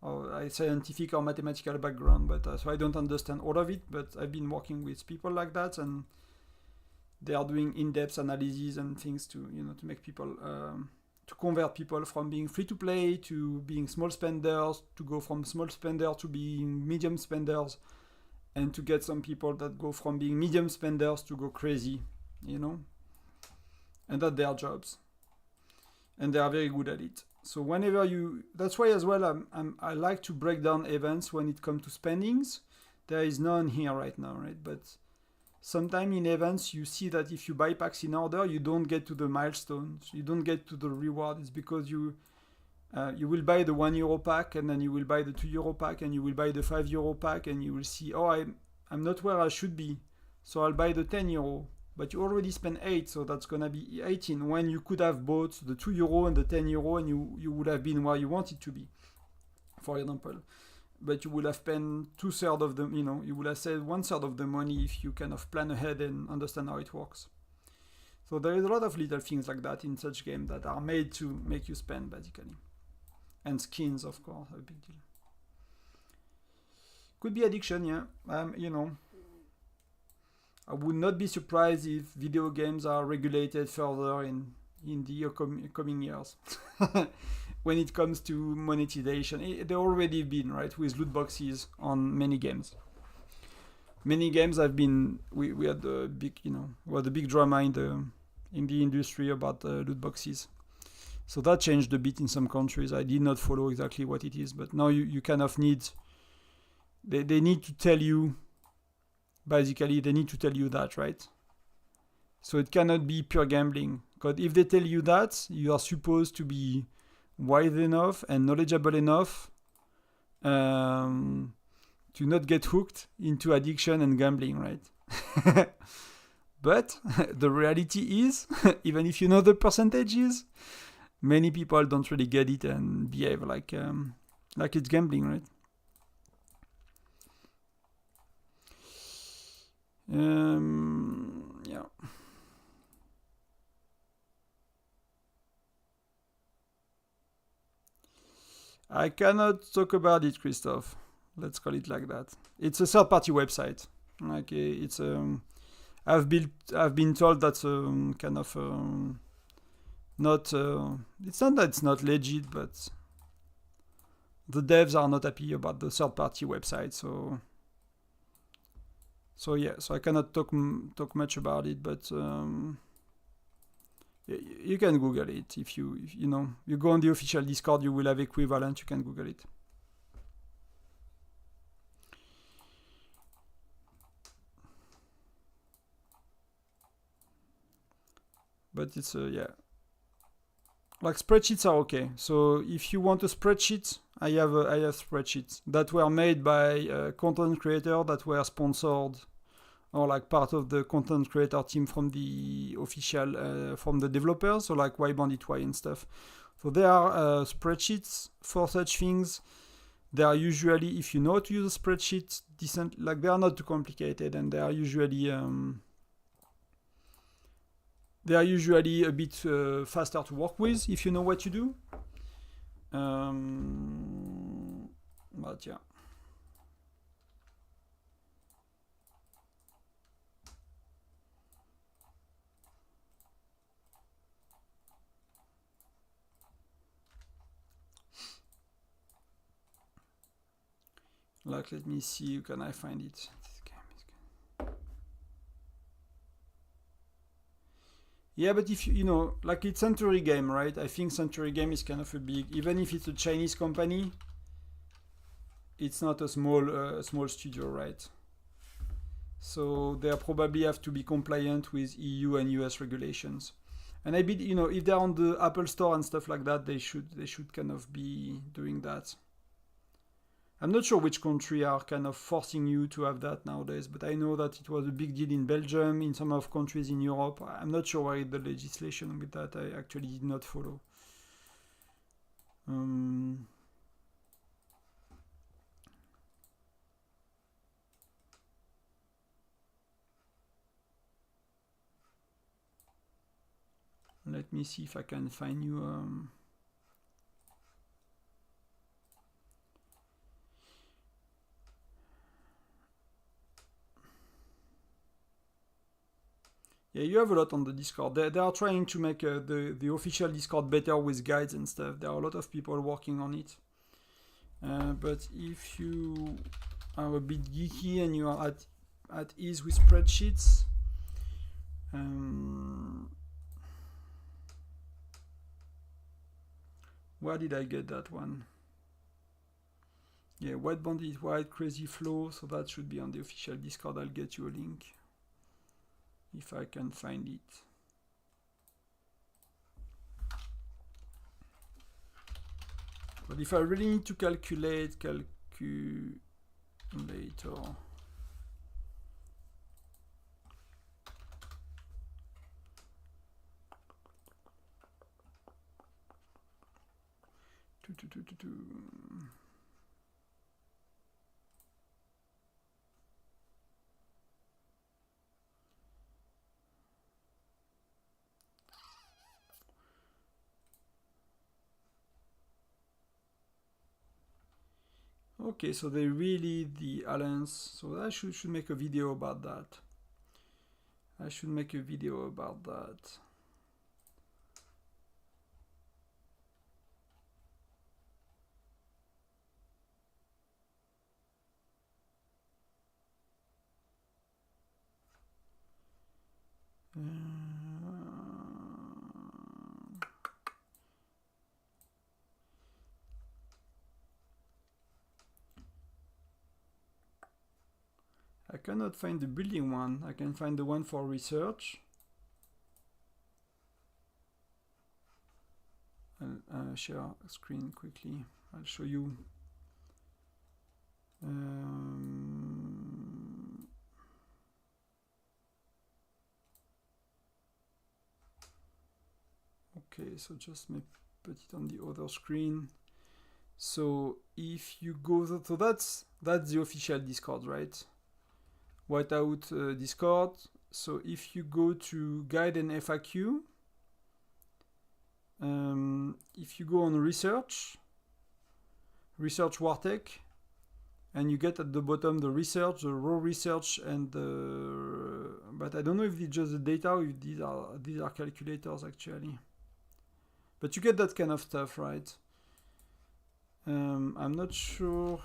a scientific or mathematical background, but so I don't understand all of it, but I've been working with people like that, and they are doing in-depth analysis and things to, you know, to make people to convert people from being free to play to being small spenders, to go from small spenders to being medium spenders, and to get some people that go from being medium spenders to go crazy, you know, and that's their jobs, and they are very good at it. So whenever you, that's why as well I like to break down events when it comes to spendings. There is none here right now, right? But sometimes in events you see that if you buy packs in order, you don't get to the milestones, you don't get to the reward. It's because you will buy the €1 pack, and then you will buy the €2 pack, and you will buy the €5 pack, and you will see, oh, I'm not where I should be, so I'll buy the €10. But you already spent 8, so that's gonna be 18. When you could have bought the €2 and the €10, and you would have been where you wanted to be, for example. But you would have spent 2/3 of the, you know, you would have saved 1/3 of the money if you kind of plan ahead and understand how it works. So there is a lot of little things like that in such games that are made to make you spend, basically. And skins, of course, are a big deal. Could be addiction, yeah. You know, I would not be surprised if video games are regulated further in the coming years. When it comes to monetization, they already been, right, with loot boxes on many games. Many games have been. We had the big, you know, the big drama in the industry about loot boxes. So that changed a bit in some countries. I did not follow exactly what it is, but now you kind of need. They need to tell you. Basically, they need to tell you that, right? So it cannot be pure gambling. Because if they tell you that, you are supposed to be wise enough and knowledgeable enough to not get hooked into addiction and gambling, right? But the reality is, even if you know the percentages, many people don't really get it and behave like it's gambling, right? Yeah. I cannot talk about it, Christophe. Let's call it like that. It's a third-party website. Okay, it's I've been told that's kind of not. It's not that it's not legit, but the devs are not happy about the third-party website. So yeah, so I cannot talk much about it, but you can Google it if you know, you go on the official Discord, you will have equivalent. You can Google it. But it's yeah, like spreadsheets are okay. So if you want a spreadsheet, I have spreadsheets that were made by content creator that were sponsored or like part of the content creator team from the official from the developers, so like Y Bandit Y and stuff. So there are spreadsheets for such things. They are usually, if you know how to use a spreadsheet, decent. Like they are not too complicated, and they are usually a bit faster to work with if you know what you do. But yeah. Like, let me see, can I find it? This game is good. Yeah, but if you know, like it's Century Game, right? I think Century Game is kind of a big, even if it's a Chinese company, it's not a small studio, right? So they probably have to be compliant with EU and US regulations. And I bet, you know, if they're on the Apple Store and stuff like that, they should kind of be doing that. I'm not sure which country are kind of forcing you to have that nowadays, but I know that it was a big deal in Belgium, in some of countries in Europe. I'm not sure why the legislation with that. I actually did not follow. Let me see if I can find you. Yeah, you have a lot on the Discord. They are trying to make the official Discord better with guides and stuff. There are a lot of people working on it. But if you are a bit geeky and you are at ease with spreadsheets, where did I get that one? Yeah, white bond is white, crazy flow, so that should be on the official Discord. I'll get you a link if I can find it. But if I really need to calculate, calculator. Okay, so they really the alliance. So I should make a video about that. I should make a video about that. I cannot find the building one. I can find the one for research. I'll share a screen quickly. I'll show you. Okay, so just put it on the other screen. So if you go, so that's the official Discord, right? Whiteout Discord. So if you go to guide and FAQ, if you go on research Wartech, and you get at the bottom the research, the raw research, and the, but I don't know if it's just the data or if these are calculators actually. But you get that kind of stuff, right? I'm not sure.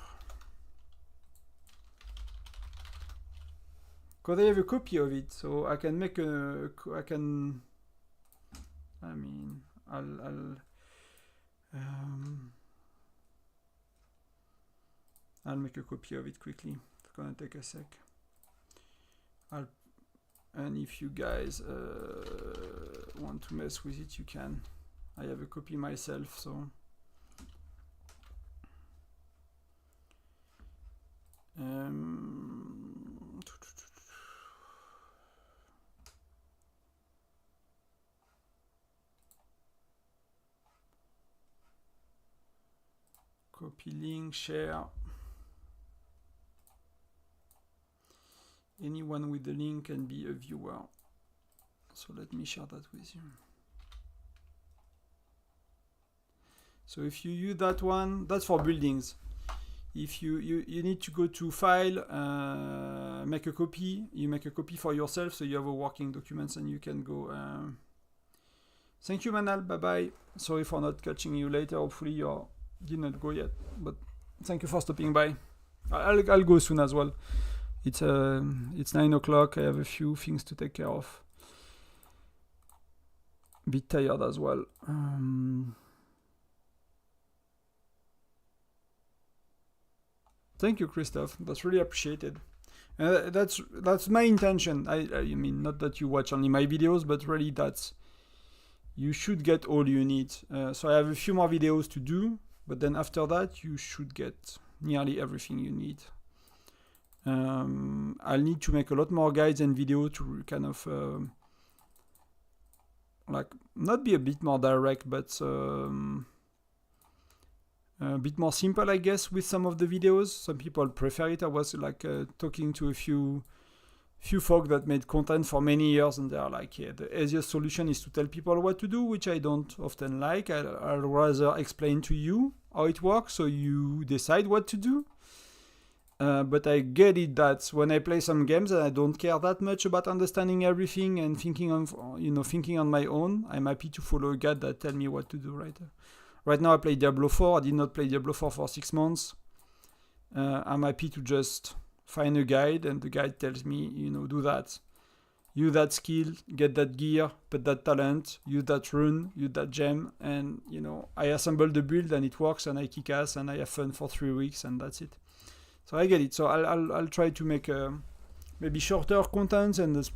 Because I have a copy of it, so I can make I'll make a copy of it quickly. It's gonna take a sec. And if you guys want to mess with it, you can. I have a copy myself, so. Copy link, share. Anyone with the link can be a viewer. So let me share that with you. So if you use that one, that's for buildings. If you need to go to file, make a copy. You make a copy for yourself, so you have a working documents, and you can go. Thank you, Manal. Bye bye. Sorry for not catching you later. Hopefully you did not go yet, but thank you for stopping by. I'll go soon as well. It's 9 o'clock. I have a few things to take care of. A bit tired as well. Thank you, Christoph. That's really appreciated. That's my intention. I mean, not that you watch only my videos, but really that's, you should get all you need. So I have a few more videos to do, but then after that, you should get nearly everything you need. I'll need to make a lot more guides and videos to kind of like not be a bit more direct, but a bit more simple, I guess, with some of the videos. Some people prefer it. I was like talking to a few folk that made content for many years, and they are like, yeah, the easiest solution is to tell people what to do, which I don't often like. I'll rather explain to you how it works so you decide what to do. but I get it that when I play some games and I don't care that much about understanding everything and thinking on my own, I'm happy to follow a guide that tell me what to do. Right now I play Diablo 4. I did not play Diablo 4 for 6 months. I'm happy to just find a guide, and the guide tells me, do that. Use that skill, get that gear, put that talent, use that rune, use that gem, and I assemble the build and it works, and I kick ass and I have fun for 3 weeks, and that's it. So I get it. So I'll try to make maybe shorter content and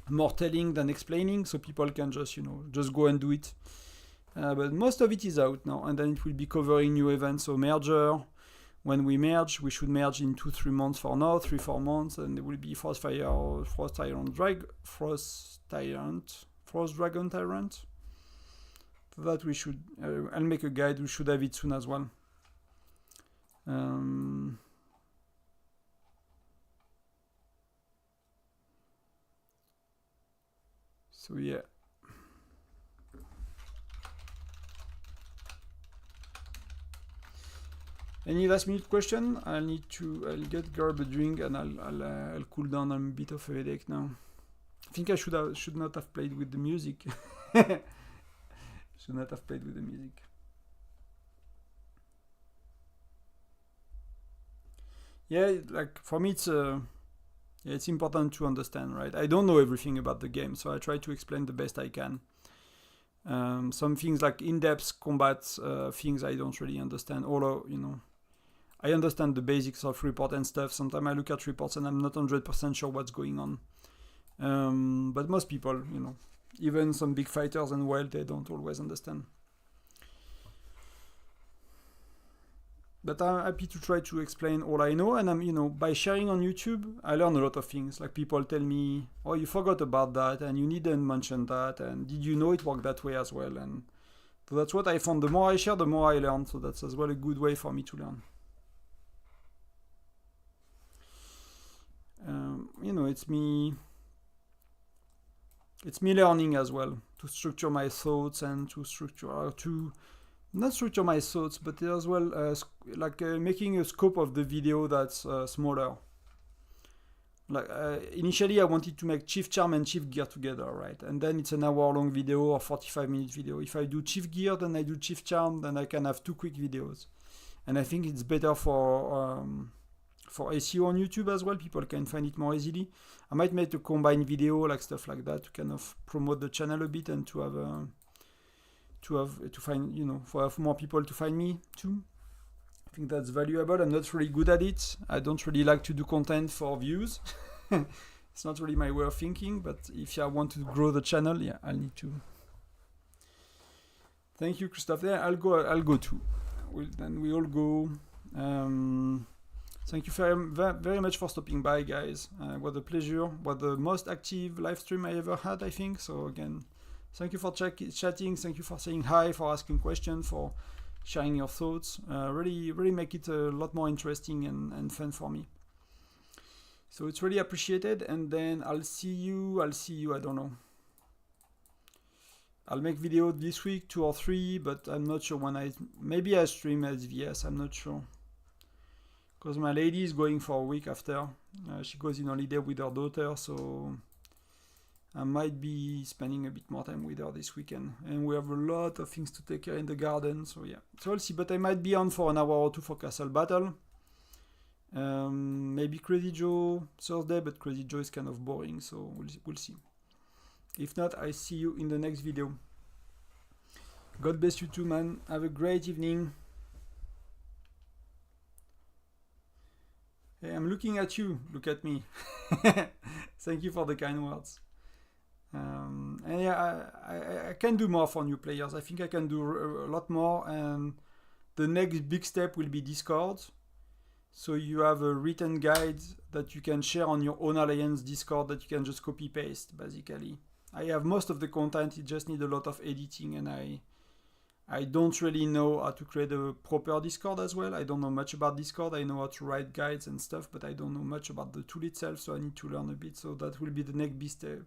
more telling than explaining, so people can just go and do it. But most of it is out now, and then it will be covering new events. So merger. When we merge, we should merge in 2-3 months for now, 3-4 months, and there will be Frost Dragon Tyrant. For that we should, I'll make a guide, we should have it soon as well. So yeah. Any last minute question? I'll grab a drink and I'll cool down. I'm a bit of a headache now. I think I should not have played with the music. Should not have played with the music. Yeah, like for me it's important to understand, right? I don't know everything about the game, so I try to explain the best I can. Some things like in-depth combat things I don't really understand. I understand the basics of report and stuff. Sometimes I look at reports and I'm not 100% sure what's going on. But most people, even some big fighters and wild, they don't always understand. But I'm happy to try to explain all I know, and by sharing on YouTube, I learn a lot of things. Like people tell me, oh, you forgot about that, and you didn't mention that, and did you know it worked that way as well? And so that's what I found. The more I share, the more I learn. So that's as well a good way for me to learn. It's me learning as well, to structure my thoughts and not structure my thoughts, but as well making a scope of the video that's smaller. Like initially I wanted to make Chief Charm and Chief Gear together, right? And then it's an hour-long video or 45-minute video. If I do Chief Gear, then I do Chief Charm, then I can have 2 quick videos. And I think it's better for SEO on YouTube as well. People can find it more easily. I might make a combined video, like stuff like that, to kind of promote the channel a bit and to have more people to find me too. I think that's valuable. I'm not really good at it. I don't really like to do content for views. It's not really my way of thinking, but if I want to grow the channel, yeah, I'll need to. Thank you, Christophe. There, I'll go too. Then we all go. Thank you very much for stopping by, guys. What a pleasure. What the most active live stream I ever had, I think. So again, thank you for chatting. Thank you for saying hi, for asking questions, for sharing your thoughts. Really make it a lot more interesting and fun for me. So it's really appreciated. And then I'll see you, I don't know. I'll make video this week, 2 or 3, but I'm not sure when maybe I stream SVS, I'm not sure. Because my lady is going for a week after. She goes in holiday with her daughter, so I might be spending a bit more time with her this weekend. And we have a lot of things to take care in the garden, so yeah. So we'll see, but I might be on for an hour or 2 for Castle Battle. Maybe Crazy Joe Thursday, but Crazy Joe is kind of boring, so we'll see. If not, I see you in the next video. God bless you too, man. Have a great evening. Hey, I'm looking at you. Look at me. Thank you for the kind words. And yeah, I can do more for new players. I think I can do a lot more. And the next big step will be Discord. So you have a written guide that you can share on your own Alliance Discord that you can just copy paste, basically. I have most of the content. It just needs a lot of editing, and I don't really know how to create a proper Discord as well. I don't know much about Discord. I know how to write guides and stuff, but I don't know much about the tool itself, so I need to learn a bit. So that will be the next big step.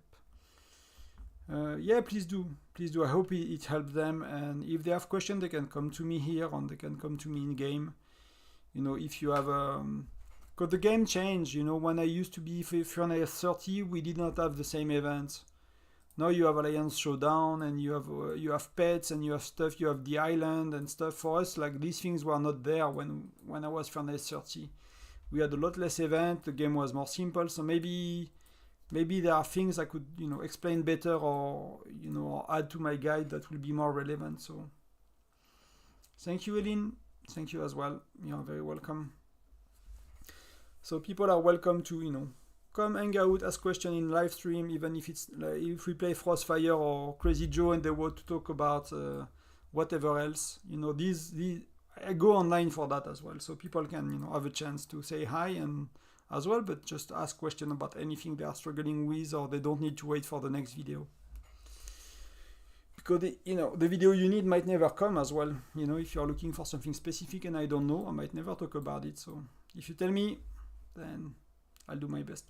Yeah, please do. Please do. I hope it helps them. And if they have questions, they can come to me here, or they can come to me in game. If you have Because the game changed, you know, when I used to be Furnace 30, we did not have the same events. Now you have Alliance Showdown, and you have pets, and you have stuff, you have the island and stuff. For us, like, these things were not there when I was Furnace 30. We had a lot less event, the game was more simple, so maybe there are things I could, you know, explain better, or, you know, or add to my guide that will be more relevant. So thank you, Eileen. Thank you as well. You're very welcome. So people are welcome to, you know, come hang out, ask questions in live stream, even if it's like, if we play Frostfire or Crazy Joe and they want to talk about whatever else. You know, these I go online for that as well, so people can, you know, have a chance to say hi and as well, but just ask questions about anything they are struggling with, or they don't need to wait for the next video. Because you know, the video you need might never come as well. You know, if you're looking for something specific and I don't know, I might never talk about it. So if you tell me, then I'll do my best.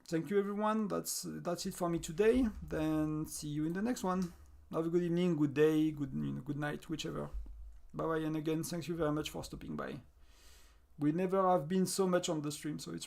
Thank you, everyone. That's it for me today. Then see you in the next one. Have a good evening, good day, good night, whichever. Bye bye, and again, thank you very much for stopping by. We never have been so much on the stream, so it's